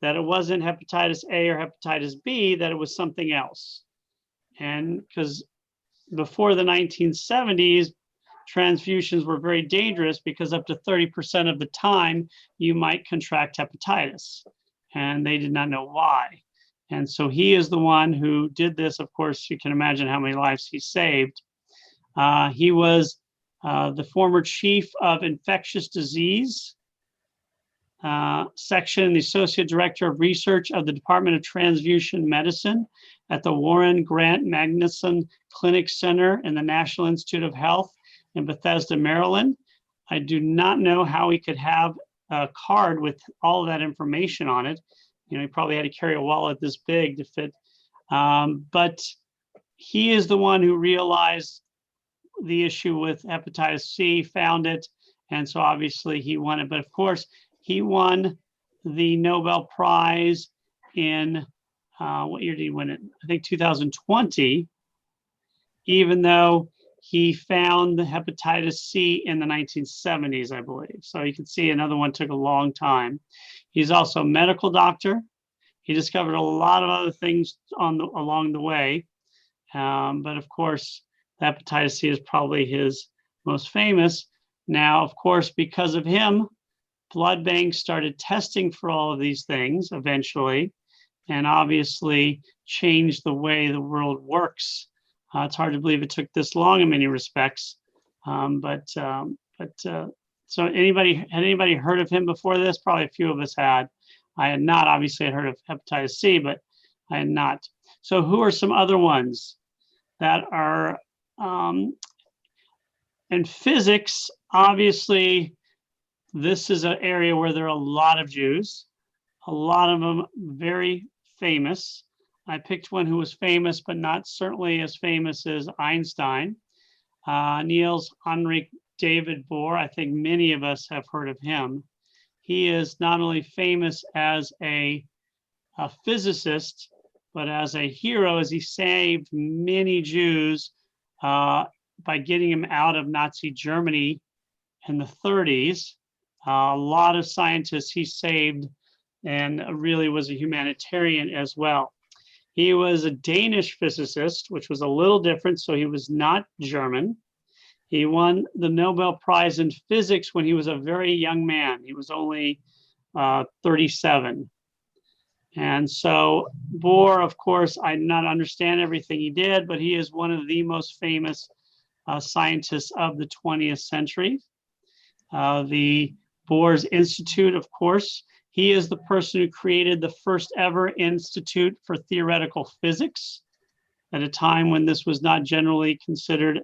Speaker 2: that it wasn't hepatitis A or hepatitis B, that it was something else. And because before the 1970s, transfusions were very dangerous because up to 30% of the time you might contract hepatitis, and they did not know why. And so he is the one who did this. Of course, you can imagine how many lives he saved. He was the former chief of infectious disease section, the associate director of research of the Department of Transfusion Medicine at the Warren Grant Magnuson Clinic Center in the National Institute of Health in Bethesda, Maryland. I do not know how he could have a card with all of that information on it. You know, he probably had to carry a wallet this big to fit. But he is the one who realized the issue with hepatitis C, found it, and so obviously he won it. But of course, he won the Nobel Prize in, what year did he win it? I think 2020, even though he found the hepatitis C in the 1970s, I believe. So you can see another one took a long time. He's also a medical doctor. He discovered a lot of other things along the way. But of course, hepatitis C is probably his most famous. Now, of course, because of him, blood banks started testing for all of these things eventually, and obviously changed the way the world works. It's hard to believe it took this long in many respects. So had anybody heard of him before this? Probably a few of us had. I had not. Obviously, I heard of hepatitis C, but I had not. So who are some other ones that are in physics? Obviously, this is an area where there are a lot of Jews, a lot of them very famous. I picked one who was famous, but not certainly as famous as Einstein. Niels Henrik David Bohr. I think many of us have heard of him. He is not only famous as a physicist, but as a hero, as he saved many Jews by getting him out of Nazi Germany in the 30s. A lot of scientists he saved, and really was a humanitarian as well. He was a Danish physicist, which was a little different, so he was not German. He won the Nobel Prize in Physics when he was a very young man. He was only 37. And so Bohr, of course, I do not understand everything he did, but he is one of the most famous scientists of the 20th century. The Bohr's Institute, of course, he is the person who created the first ever Institute for Theoretical Physics at a time when this was not generally considered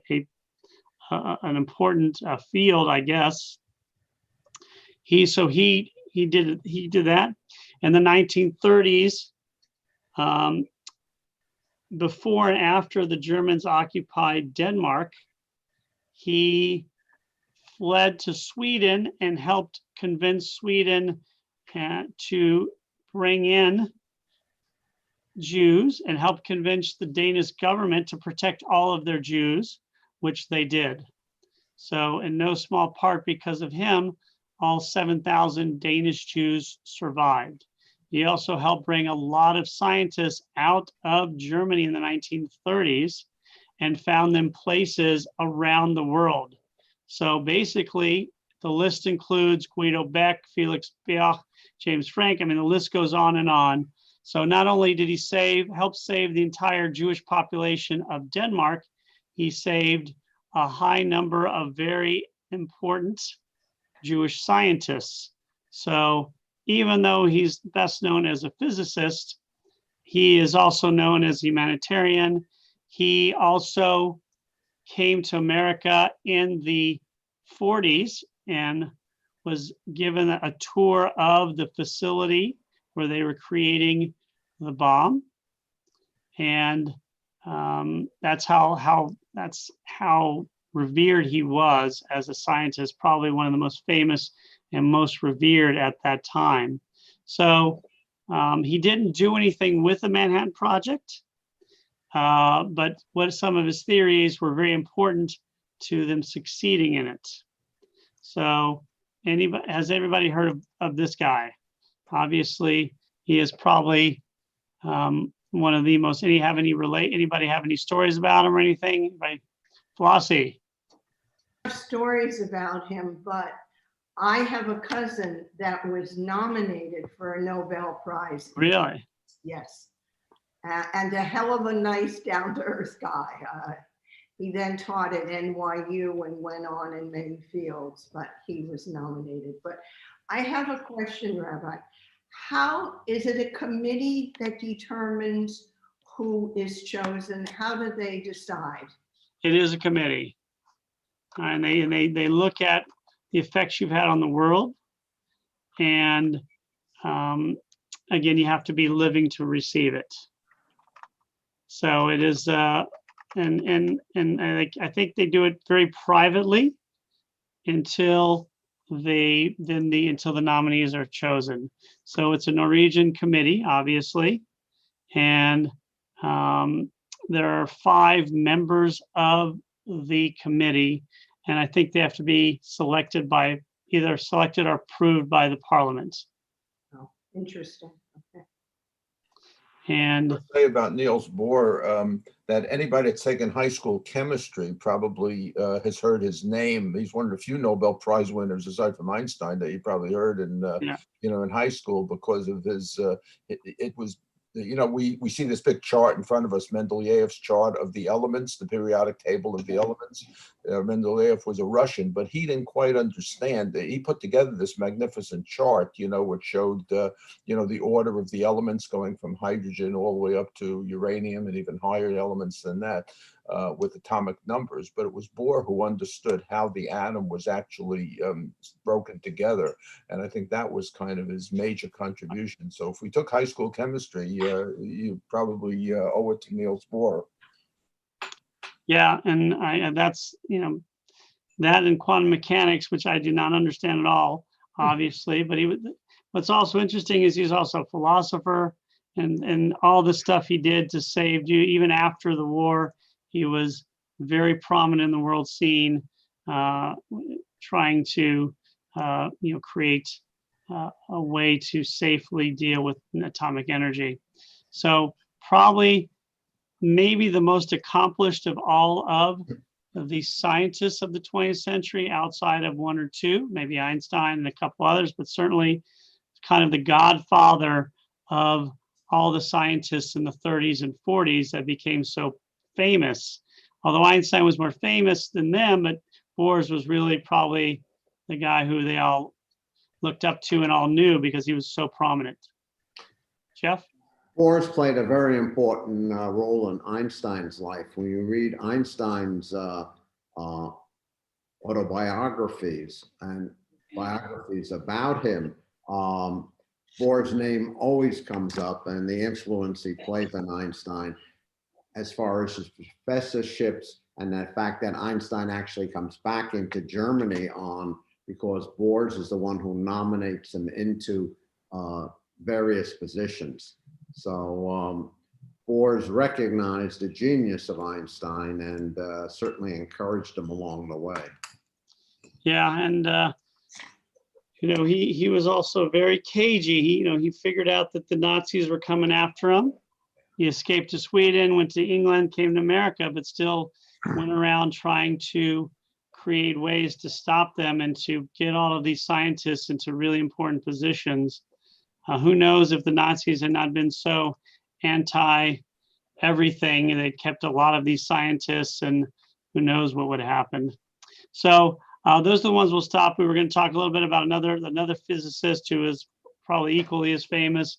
Speaker 2: an important field, I guess. He did that in the 1930s. Before and after the Germans occupied Denmark, he fled to Sweden and helped convince Sweden to bring in Jews and help convince the Danish government to protect all of their Jews, which they did. So in no small part because of him, all 7,000 Danish Jews survived. He also helped bring a lot of scientists out of Germany in the 1930s and found them places around the world. So basically, the list includes Guido Beck, Felix Bloch, James Franck. I mean, the list goes on and on. So not only did he help save the entire Jewish population of Denmark, he saved a high number of very important Jewish scientists. So even though he's best known as a physicist, he is also known as a humanitarian. He also came to America in the 40s and was given a tour of the facility where they were creating the bomb. And that's how revered he was as a scientist, probably one of the most famous and most revered at that time. So he didn't do anything with the Manhattan Project, but some of his theories were very important to them succeeding in it. So has everybody heard of this guy? Obviously, he is probably one of the most. Anybody have any stories about him or anything? By Flossie.
Speaker 6: stories about him, but I have a cousin that was nominated for a Nobel Prize.
Speaker 2: Really?
Speaker 6: Yes. And a hell of a nice, down-to-earth guy. He then taught at NYU and went on in many fields, but he was nominated. But I have a question, Rabbi. How is it a committee that determines who is chosen? How do they decide?
Speaker 2: It is a committee. And they look at the effects you've had on the world. And again, you have to be living to receive it. So it is, and I think they do it very privately until until the nominees are chosen. So it's a Norwegian committee, obviously, and there are 5 members of the committee, and I think they have to be selected by either selected or approved by the parliament.
Speaker 6: Oh, interesting. Okay.
Speaker 2: And
Speaker 3: I'll say about Niels Bohr, that anybody that's taken high school chemistry probably has heard his name. He's one of the few Nobel Prize winners, aside from Einstein, that you probably heard in,
Speaker 2: Yeah.
Speaker 3: in high school because of his, it was, we see this big chart in front of us, Mendeleev's chart of the elements, the periodic table of the elements. Mendeleev was a Russian, but he didn't quite understand. He put together this magnificent chart, which showed, the order of the elements going from hydrogen all the way up to uranium and even higher elements than that with atomic numbers. But it was Bohr who understood how the atom was actually broken together. And I think that was kind of his major contribution. So if we took high school chemistry, you probably owe it to Niels Bohr.
Speaker 2: yeah, and that's, that and quantum mechanics, which I do not understand at all, obviously, but what's also interesting is he's also a philosopher, and all the stuff he did to save you, even after the war, he was very prominent in the world scene, trying to, create a way to safely deal with atomic energy. So probably maybe the most accomplished of all of the scientists of the 20th century, outside of 1 or 2, maybe Einstein and a couple others, but certainly kind of the godfather of all the scientists in the 30s and 40s that became so famous. Although Einstein was more famous than them, but Bohr was really probably the guy who they all looked up to and all knew because he was so prominent. Jeff?
Speaker 4: Bohr's played a very important role in Einstein's life. When you read Einstein's autobiographies and biographies about him, Bohr's name always comes up, and the influence he played on Einstein as far as his professorships, and the fact that Einstein actually comes back into Germany because Bohr's is the one who nominates him into various positions. So Bohr's recognized the genius of Einstein and certainly encouraged him along the way.
Speaker 2: Yeah, and he was also very cagey. He figured out that the Nazis were coming after him. He escaped to Sweden, went to England, came to America, but still went around trying to create ways to stop them and to get all of these scientists into really important positions. Who knows if the Nazis had not been so anti-everything, and they'd kept a lot of these scientists, and who knows what would have happened. So those are the ones we'll stop. We were going to talk a little bit about another physicist who is probably equally as famous.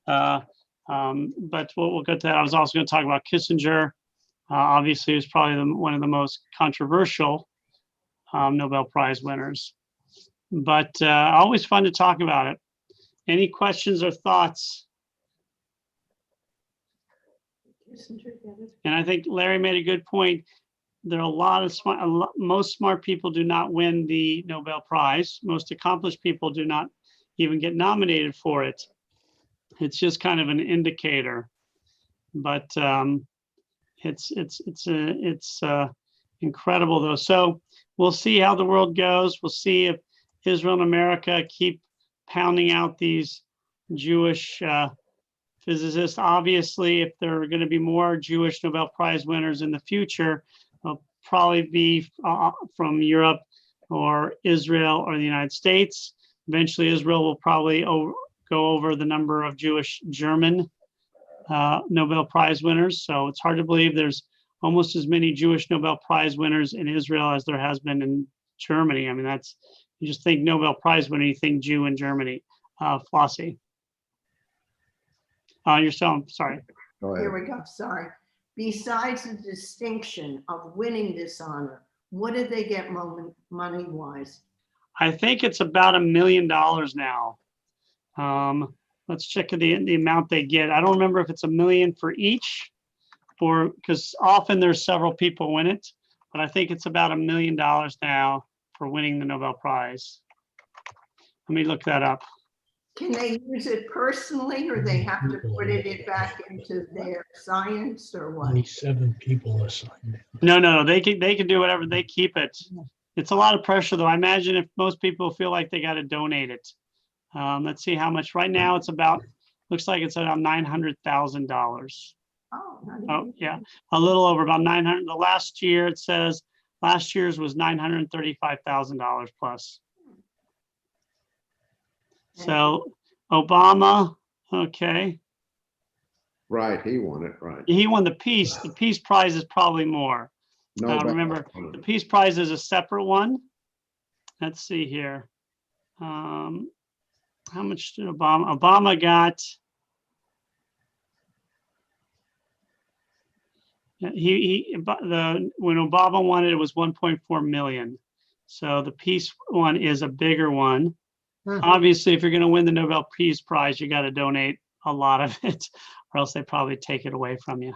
Speaker 2: But we'll get to that. I was also going to talk about Kissinger. Obviously, he was probably one of the most controversial Nobel Prize winners. But always fun to talk about it. Any questions or thoughts? And I think Larry made a good point. There are a lot of most smart people do not win the Nobel Prize. Most accomplished people do not even get nominated for it. It's just kind of an indicator, but it's incredible though. So we'll see how the world goes. We'll see if Israel and America keep pounding out these Jewish physicists. Obviously, if there are going to be more Jewish Nobel Prize winners in the future, they'll probably be from Europe or Israel or the United States. Eventually, Israel will probably go over the number of Jewish German Nobel Prize winners. So it's hard to believe there's almost as many Jewish Nobel Prize winners in Israel as there has been in Germany. I mean, that's, you just think Nobel Prize winner, you think Jew in Germany. Flossie. You're still, sorry.
Speaker 4: Go
Speaker 6: Here
Speaker 4: ahead.
Speaker 6: we go, sorry. Besides the distinction of winning this honor, what did they get money-wise?
Speaker 2: I think it's about $1 million now. Let's check the amount they get. I don't remember if it's $1 million for each, or because often there's several people win it, but I think it's about $1 million now for winning the Nobel Prize. Let me look that up.
Speaker 6: Can they use it personally, or they have to put it back into their science, or what?
Speaker 7: 27 people assigned.
Speaker 2: No, they can do whatever. They keep it. It's a lot of pressure, though. I imagine if most people feel like they got to donate it. Let's see how much. Right now, it's about, looks like it's about $900,000.
Speaker 6: Oh, not
Speaker 2: Oh,
Speaker 6: even-
Speaker 2: yeah, a little over about 900. The last year, it says last year's was $935,000 plus. So Obama, okay,
Speaker 4: Right, he won it, right.
Speaker 2: he won the Peace. The Peace Prize is probably more.
Speaker 4: No,
Speaker 2: Remember, the Peace Prize is a separate one. Let's see here. How much did Obama got? When Obama won it, it was 1.4 million. So the Peace one is a bigger one. Obviously, if you're going to win the Nobel Peace Prize, you got to donate a lot of it, or else they probably take it away from you.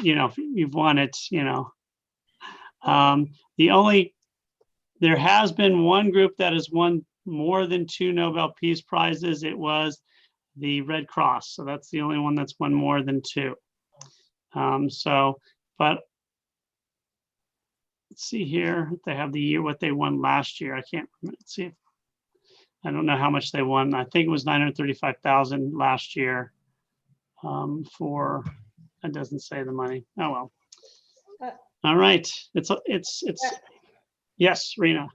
Speaker 2: You know, if you've won it, you know. There has been one group that has won more than 2 Nobel Peace Prizes. It was the Red Cross. So that's the only one that's won more than 2. But let's see here. They have the year, what they won last year. I can't remember. Let's see. I don't know how much they won. I think it was 935,000 last year. For, it doesn't say the money. Oh, well. All right. It's yes, Rena.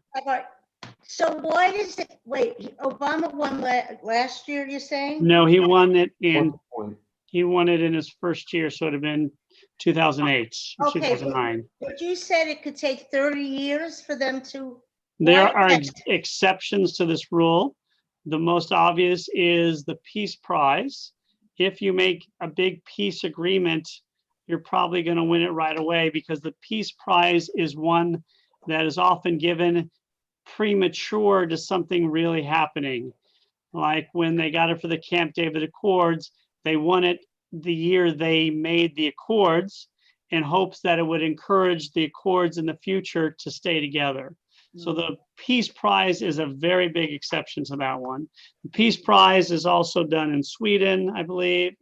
Speaker 1: So why does it, wait, Obama won last year, you're saying?
Speaker 2: No, he won it
Speaker 3: Point.
Speaker 2: in his first year. So it'd have been 2008, or
Speaker 1: Okay,
Speaker 2: 2009.
Speaker 1: But you said it could take 30 years for them to.
Speaker 2: There
Speaker 1: Why
Speaker 2: are
Speaker 1: is that?
Speaker 2: exceptions to this rule. The most obvious is the Peace Prize. If you make a big peace agreement, you're probably going to win it right away, because the Peace Prize is one that is often given premature to something really happening. Like when they got it for the Camp David Accords, they won it the year they made the Accords in hopes that it would encourage the Accords in the future to stay together. So the Peace Prize is a very big exception to that one. The Peace Prize is also done in Sweden, I believe.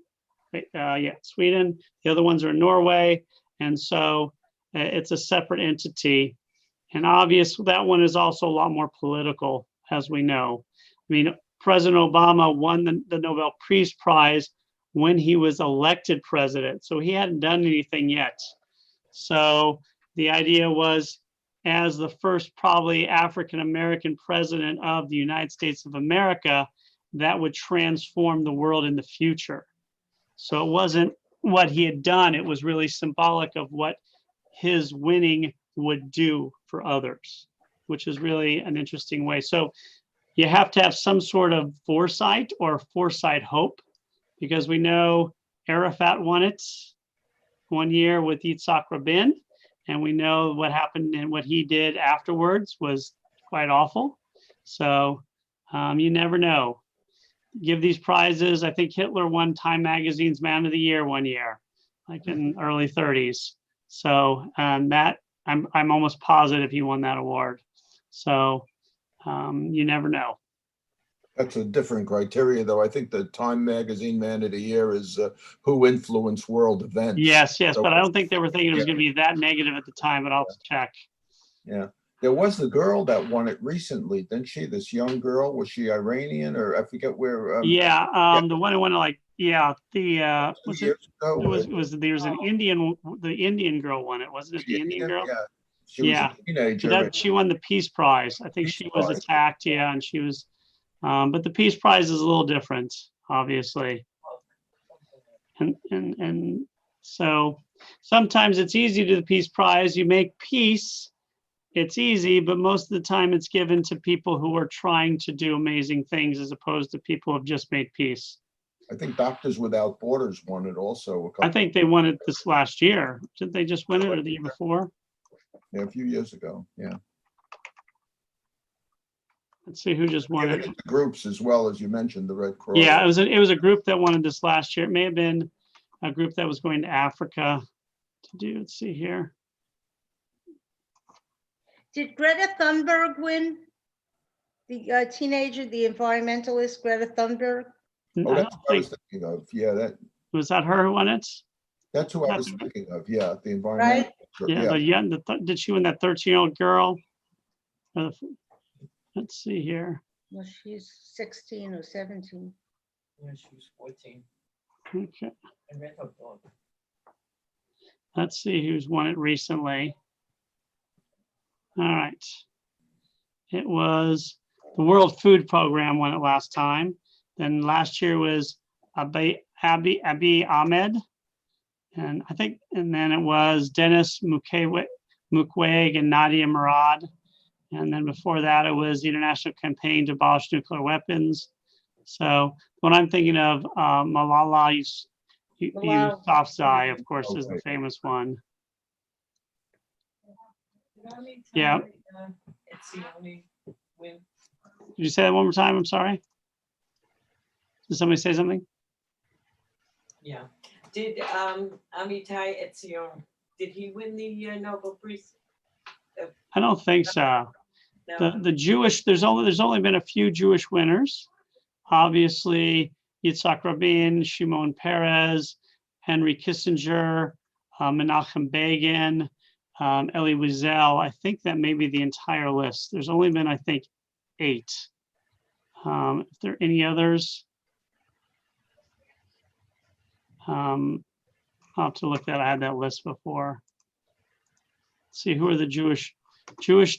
Speaker 2: Sweden. The other ones are in Norway. And so it's a separate entity. And obviously that one is also a lot more political, as we know. I mean, President Obama won the Nobel Peace Prize when he was elected president. So he hadn't done anything yet. So the idea was, as the first probably African-American president of the United States of America, that would transform the world in the future. So it wasn't what he had done, it was really symbolic of what his winning would do for others, which is really an interesting way. So you have to have some sort of foresight or foresight hope, because we know Arafat won it one year with Yitzhak Rabin. And we know what happened and what he did afterwards was quite awful. So you never know. Give these prizes. I think Hitler won Time Magazine's Man of the Year one year, like in early 30s. So that I'm almost positive he won that award. So you never know.
Speaker 3: That's a different criteria, though. I think the Time Magazine Man of the Year is who influenced world events.
Speaker 2: Yes,
Speaker 3: So-
Speaker 2: but I don't think they were thinking it was going to be that negative at the time, but I'll have to check.
Speaker 3: Yeah, there was the girl that won it recently, didn't she? This young girl, was she Iranian, or I forget where?
Speaker 2: Yeah, the one who won it like Yeah, the,
Speaker 3: 2
Speaker 2: was it,
Speaker 3: years ago.
Speaker 2: there was an Indian, the Indian girl won it, wasn't it the Indian girl?
Speaker 3: Yeah, she was
Speaker 2: Yeah.
Speaker 3: a teenager.
Speaker 2: So that, she won the Peace Prize. I think
Speaker 3: Peace
Speaker 2: she was
Speaker 3: Prize.
Speaker 2: attacked, yeah, and she was, but the Peace Prize is a little different, obviously. And so sometimes it's easy to do the Peace Prize. You make peace, it's easy, but most of the time it's given to people who are trying to do amazing things as opposed to people who have just made peace.
Speaker 3: I think Doctors Without Borders won it also.
Speaker 2: I think they won it this last year. Did they just win it or the year before?
Speaker 3: Yeah, a few years ago, yeah.
Speaker 2: Let's see who just won
Speaker 3: Given
Speaker 2: it.
Speaker 3: it to groups as well, as you mentioned, the Red Cross.
Speaker 2: Yeah, it was a group that wanted this last year. It may have been a group that was going to Africa to do, let's see here.
Speaker 1: Did Greta Thunberg win? The teenager, the environmentalist Greta Thunberg?
Speaker 3: Oh,
Speaker 2: I
Speaker 3: that's
Speaker 2: don't
Speaker 3: what I was
Speaker 2: think,
Speaker 3: thinking of. Yeah,
Speaker 2: was that her who won it?
Speaker 3: that's who I was thinking of. Yeah, the environmental.
Speaker 2: Yeah, did she win that 13-year-old girl? Let's see here.
Speaker 1: Well, she's 16 or 17.
Speaker 5: Yeah, she was 14.
Speaker 2: Okay,
Speaker 5: I read her book.
Speaker 2: let's see who's won it recently. All right. It was the World Food Program won it last time. Then last year was Abiy Ahmed. And I think, and then it was Dennis Mukwege and Nadia Murad. And then before that, it was the International Campaign to Abolish Nuclear Weapons. So when I'm thinking of Malala Yousafzai, of course, is the famous one. Yeah.
Speaker 5: It's the only win.
Speaker 2: Did you say that one more time? I'm sorry. Did somebody say something?
Speaker 5: Yeah. Did Amitai Etzion, did he win the Nobel Peace?
Speaker 2: I don't think so.
Speaker 5: No.
Speaker 2: The Jewish, there's only been a few Jewish winners. Obviously, Yitzhak Rabin, Shimon Peres, Henry Kissinger, Menachem Begin, Elie Wiesel. I think that may be the entire list. There's only been, I think, 8. If there are any others, I'll have to look that. I had that list before. Let's see who are the Jewish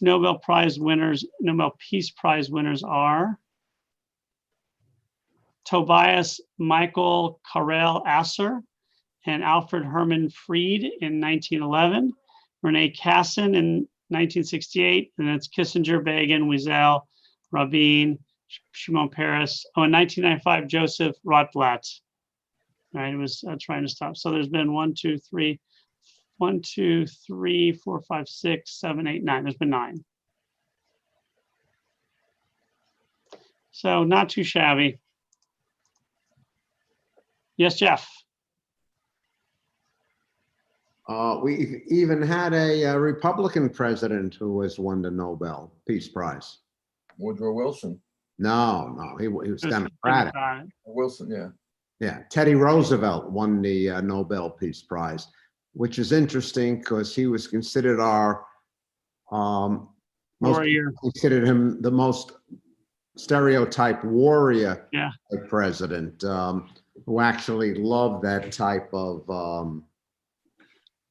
Speaker 2: Nobel Prize winners. Nobel Peace Prize winners are Tobias Michael Karel Asser and Alfred Herman Fried in 1911, Rene Cassin in 1968, and it's Kissinger, Begin, Wiesel, Rabin, Shimon Peres. Oh, in 1995, Joseph Rotblat. Right, it was trying to stop. So there's been 1, 2, 3, 4, 5, 6, 7, 8, 9. There's been 9. So not too shabby. Yes, Jeff.
Speaker 4: We even had a Republican president who was won the Nobel Peace Prize.
Speaker 3: Woodrow Wilson.
Speaker 4: No, he was
Speaker 2: It was
Speaker 4: Democratic.
Speaker 2: Democratic.
Speaker 3: Wilson, yeah.
Speaker 4: Yeah, Teddy Roosevelt won the Nobel Peace Prize, which is interesting because he was considered most
Speaker 2: Warrior.
Speaker 4: considered him the most stereotype warrior
Speaker 2: Yeah.
Speaker 4: president, who actually loved that type of.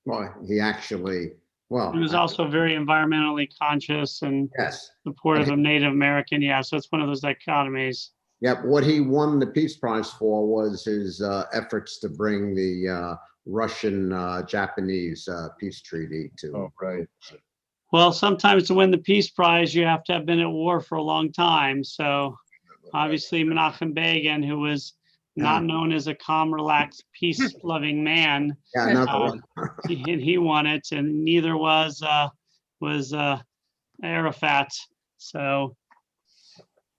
Speaker 4: Well, he actually
Speaker 2: He was also very environmentally conscious and
Speaker 4: yes.
Speaker 2: supportive of Native American. Yeah, so it's one of those dichotomies.
Speaker 4: Yep, what he won the Peace Prize for was his efforts to bring the Russian-Japanese peace treaty to.
Speaker 3: Oh, right.
Speaker 2: Well, sometimes to win the Peace Prize, you have to have been at war for a long time. So obviously Menachem Begin, who was not known as a calm, relaxed, peace-loving man,
Speaker 4: Yeah, another one.
Speaker 2: he won it, and neither was Arafat. So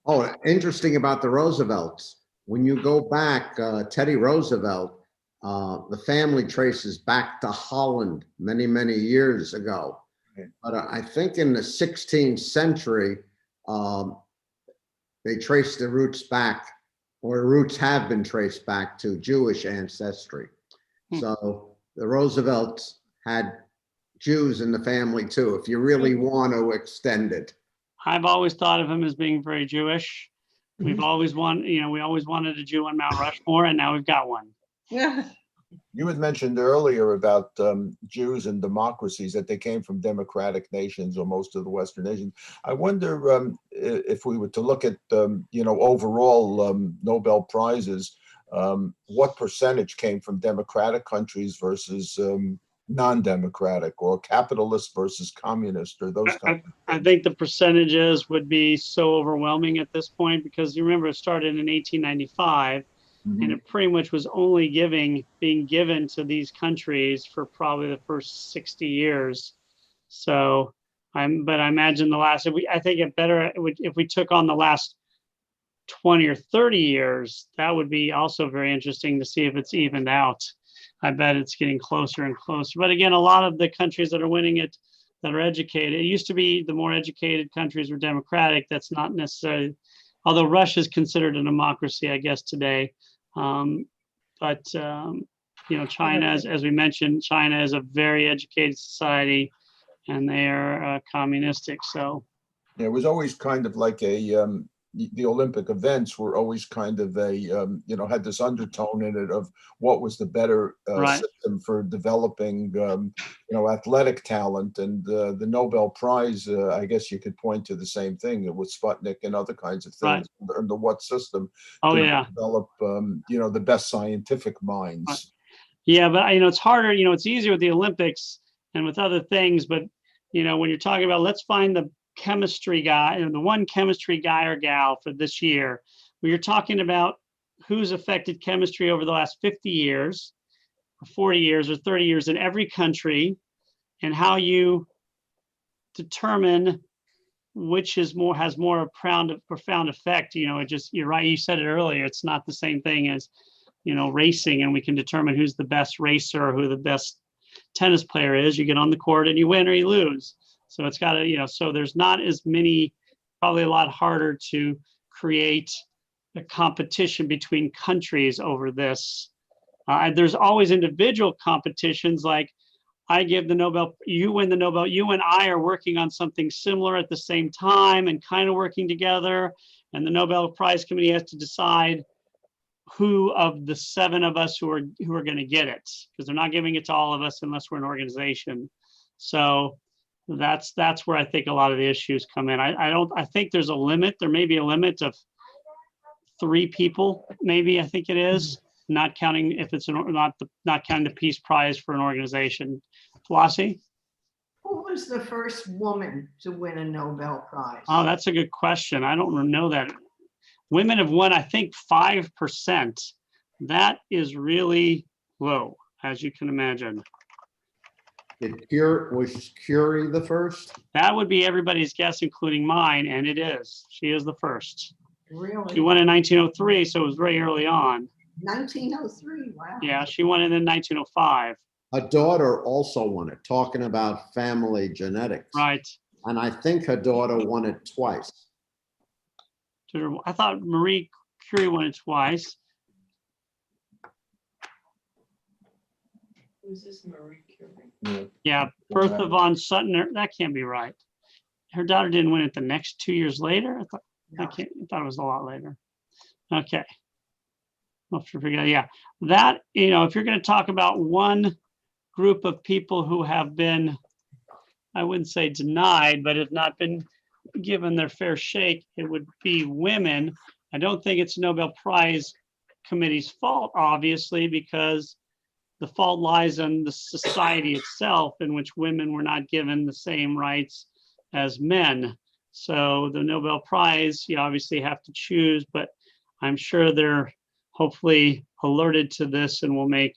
Speaker 4: Oh, interesting about the Roosevelts. When you go back, Teddy Roosevelt, the family traces back to Holland many, many years ago.
Speaker 3: Right.
Speaker 4: But I think in the 16th century, they traced the roots back, or roots have been traced back to Jewish ancestry. So the Roosevelts had Jews in the family too, if you really want to extend it.
Speaker 2: I've always thought of him as being very Jewish. We've always wanted, we always wanted a Jew on Mount Rushmore, and now we've got one.
Speaker 3: You had mentioned earlier about Jews and democracies, that they came from democratic nations, or most of the Western nations. I wonder if we were to look at, overall Nobel Prizes, what percentage came from democratic countries versus non-democratic, or capitalist versus communist, or those kinds of
Speaker 2: I
Speaker 3: things?
Speaker 2: think the percentages would be so overwhelming at this point, because you remember it started in 1895. And
Speaker 3: Mhm.
Speaker 2: it pretty much was only being given to these countries for probably the first 60 years. So but I imagine I think if we took on the last 20 or 30 years, that would be also very interesting to see if it's evened out. I bet it's getting closer and closer. But again, a lot of the countries that are winning it, that are educated, it used to be the more educated countries were democratic. That's not necessarily, although Russia is considered a democracy, I guess, today. But China, as we mentioned, China is a very educated society, and they are communistic. So
Speaker 3: Yeah, it was always kind of like the Olympic events were always kind of had this undertone in it of what was the better
Speaker 2: Right.
Speaker 3: system for developing, athletic talent. And the Nobel Prize, I guess you could point to the same thing. It was Sputnik and other kinds of things. Under what system
Speaker 2: Oh
Speaker 3: could
Speaker 2: yeah.
Speaker 3: develop, the best scientific minds.
Speaker 2: Yeah, but it's harder, it's easier with the Olympics and with other things, but when you're talking about, let's find the chemistry guy, the one chemistry guy or gal for this year, when you're talking about who's affected chemistry over the last 50 years, or 40 years, or 30 years in every country, and how you determine which has more profound effect. You're right, you said it earlier, it's not the same thing as racing, and we can determine who's the best racer or who the best tennis player is. You get on the court and you win or you lose. So it's got to, so there's not as many, probably a lot harder to create a competition between countries over this. There's always individual competitions, like I give the Nobel, you win the Nobel, you and I are working on something similar at the same time and kind of working together. And the Nobel Prize Committee has to decide who of the 7 of us who are going to get it, because they're not giving it to all of us unless we're an organization. So that's where I think a lot of the issues come in. I think there's a limit. There may be a limit of 3 people, maybe, I think it is, not counting if it's not counting the Peace Prize for an organization. Flossie?
Speaker 6: Who was the first woman to win a Nobel Prize?
Speaker 2: Oh, that's a good question. I don't know that. Women have won, I think, 5%. That is really low, as you can imagine.
Speaker 4: Was Curie the first?
Speaker 2: That would be everybody's guess, including mine, and it is. She is the first.
Speaker 6: Really?
Speaker 2: She won in 1903, so it was very early on.
Speaker 6: 1903, wow.
Speaker 2: Yeah, she won it in 1905.
Speaker 4: Her daughter also won it, talking about family genetics.
Speaker 2: Right.
Speaker 4: And I think her daughter won it twice.
Speaker 2: I thought Marie Curie won it twice.
Speaker 5: Who's this Marie Curie?
Speaker 2: Yeah, Bertha von Suttner. That can't be right. Her daughter didn't win it the next 2 years later. I thought it was a lot later. Okay. I'll forget. Yeah, that, if you're going to talk about one group of people who have been, I wouldn't say denied, but have not been given their fair shake, it would be women. I don't think it's Nobel Prize Committee's fault, obviously, because the fault lies in the society itself, in which women were not given the same rights as men. So the Nobel Prize, you obviously have to choose, but I'm sure they're hopefully alerted to this and will make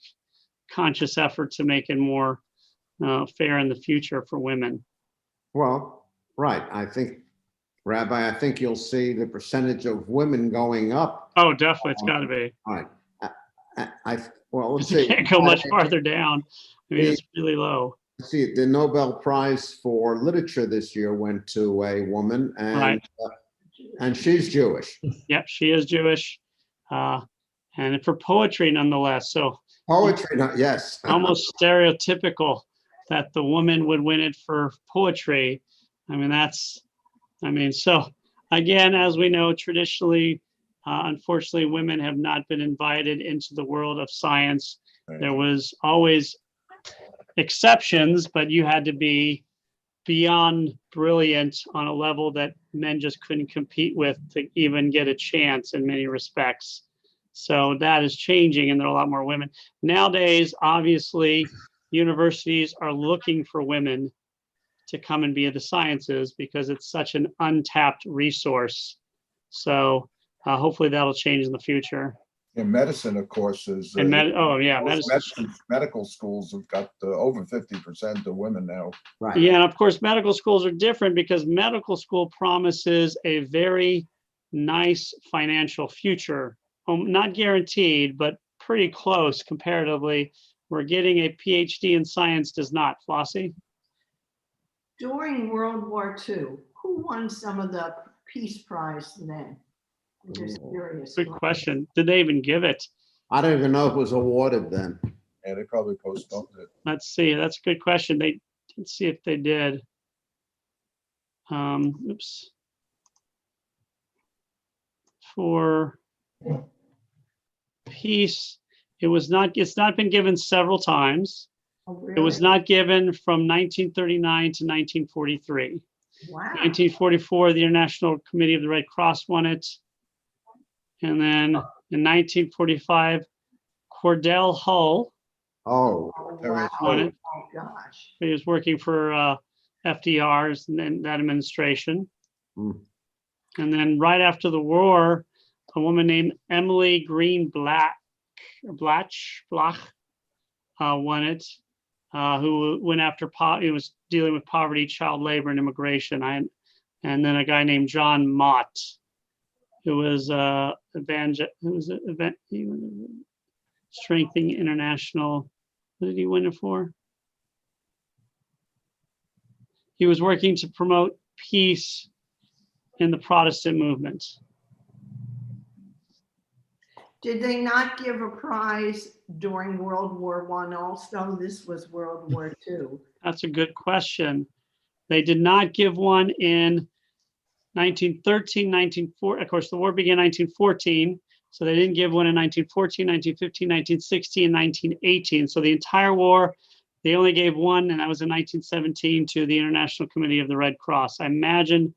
Speaker 2: conscious effort to make it more fair in the future for women.
Speaker 4: Well, right. I think, Rabbi, I think you'll see the percentage of women going up.
Speaker 2: Oh, definitely, it's got to be.
Speaker 4: All right. Well, let's
Speaker 2: You
Speaker 4: see.
Speaker 2: can't go much farther down. I mean, it's really low.
Speaker 4: Let's see, the Nobel Prize for Literature this year went to a woman, and
Speaker 2: Right.
Speaker 4: And she's Jewish.
Speaker 2: Yep, she is Jewish, and for poetry, nonetheless. So
Speaker 4: Poetry, yes.
Speaker 2: almost stereotypical that the woman would win it for poetry. I mean, so again, as we know, traditionally, Unfortunately, women have not been invited into the world of science.
Speaker 3: Right.
Speaker 2: There was always exceptions, but you had to be beyond brilliant on a level that men just couldn't compete with to even get a chance in many respects. So that is changing, and there are a lot more women. Nowadays, obviously, universities are looking for women to come and be in the sciences because it's such an untapped resource. So hopefully that'll change in the future.
Speaker 3: In medicine, of course, is.
Speaker 2: And oh yeah,
Speaker 3: most
Speaker 2: medicine.
Speaker 3: medical schools have got over 50% of women now.
Speaker 4: Right.
Speaker 2: Yeah, and of course, medical schools are different because medical school promises a very nice financial future. Not guaranteed, but pretty close comparatively. We're getting a PhD in science does not. Flossie?
Speaker 6: During World War II, who won some of the Peace Prize then? I'm just curious.
Speaker 2: Good question. Did they even give it?
Speaker 4: I don't even know if it was awarded then.
Speaker 3: And they probably postponed it.
Speaker 2: Let's see. That's a good question. Let's see if they did. Oops. For peace, it's not been given several times.
Speaker 6: Oh,
Speaker 2: It was
Speaker 6: really?
Speaker 2: not given from 1939 to 1943.
Speaker 6: Wow.
Speaker 2: 1944, the International Committee of the Red Cross won it. And then in 1945, Cordell Hull
Speaker 4: Oh,
Speaker 6: Oh,
Speaker 3: There is-
Speaker 6: wow.
Speaker 2: won it.
Speaker 6: Oh, gosh.
Speaker 2: He was working for FDR's and then that administration.
Speaker 4: Hmm.
Speaker 2: And then right after the war, a woman named Emily Green Blach won it, who went after, he was dealing with poverty, child labor, and immigration. And then a guy named John Mott, who was strengthening international. What did he win it for? He was working to promote peace in the Protestant movement.
Speaker 6: Did they not give a prize during World War I also? This was World War II.
Speaker 2: That's a good question. They did not give one in 1913, 1914. Of course, the war began in 1914. So they didn't give one in 1914, 1915, 1916, and 1918. So the entire war, they only gave one, and that was in 1917 to the International Committee of the Red Cross. I imagine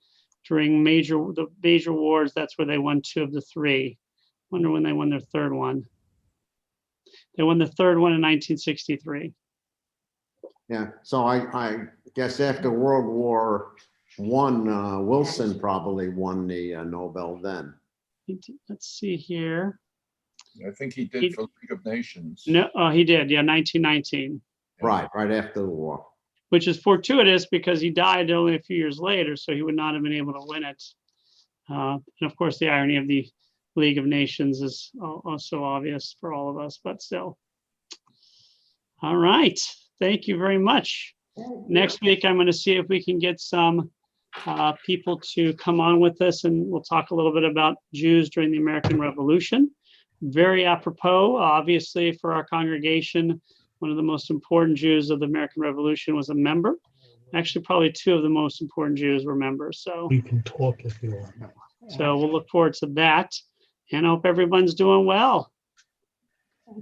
Speaker 2: during the major wars, that's where they won 2 of the 3. Wonder when they won their 3rd one. They won the 3rd one in 1963.
Speaker 4: yeah. So I guess after World War I, Wilson probably won the Nobel then.
Speaker 2: Let's see here.
Speaker 3: I think he did for League of Nations.
Speaker 2: No, he did. Yeah, 1919.
Speaker 4: Right after the war.
Speaker 2: Which is fortuitous because he died only a few years later, so he would not have been able to win it. And of course, the irony of the League of Nations is also obvious for all of us, but still. All right, thank you very much. Next week, I'm going to see if we can get some people to come on with us, and we'll talk a little bit about Jews during the American Revolution. Very apropos, obviously, for our congregation. One of the most important Jews of the American Revolution was a member. Actually, probably 2 of the most important Jews were members. So
Speaker 7: You can talk if you want.
Speaker 2: we'll look forward to that. And I hope everyone's doing well.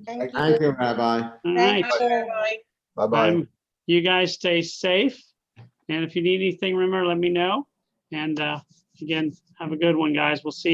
Speaker 1: Thank
Speaker 4: Thank
Speaker 1: you.
Speaker 4: you, Rabbi.
Speaker 2: All right.
Speaker 1: Thank you.
Speaker 3: Bye-bye.
Speaker 2: You guys stay safe. And if you need anything, remember, let me know. And again, have a good one, guys. We'll see you.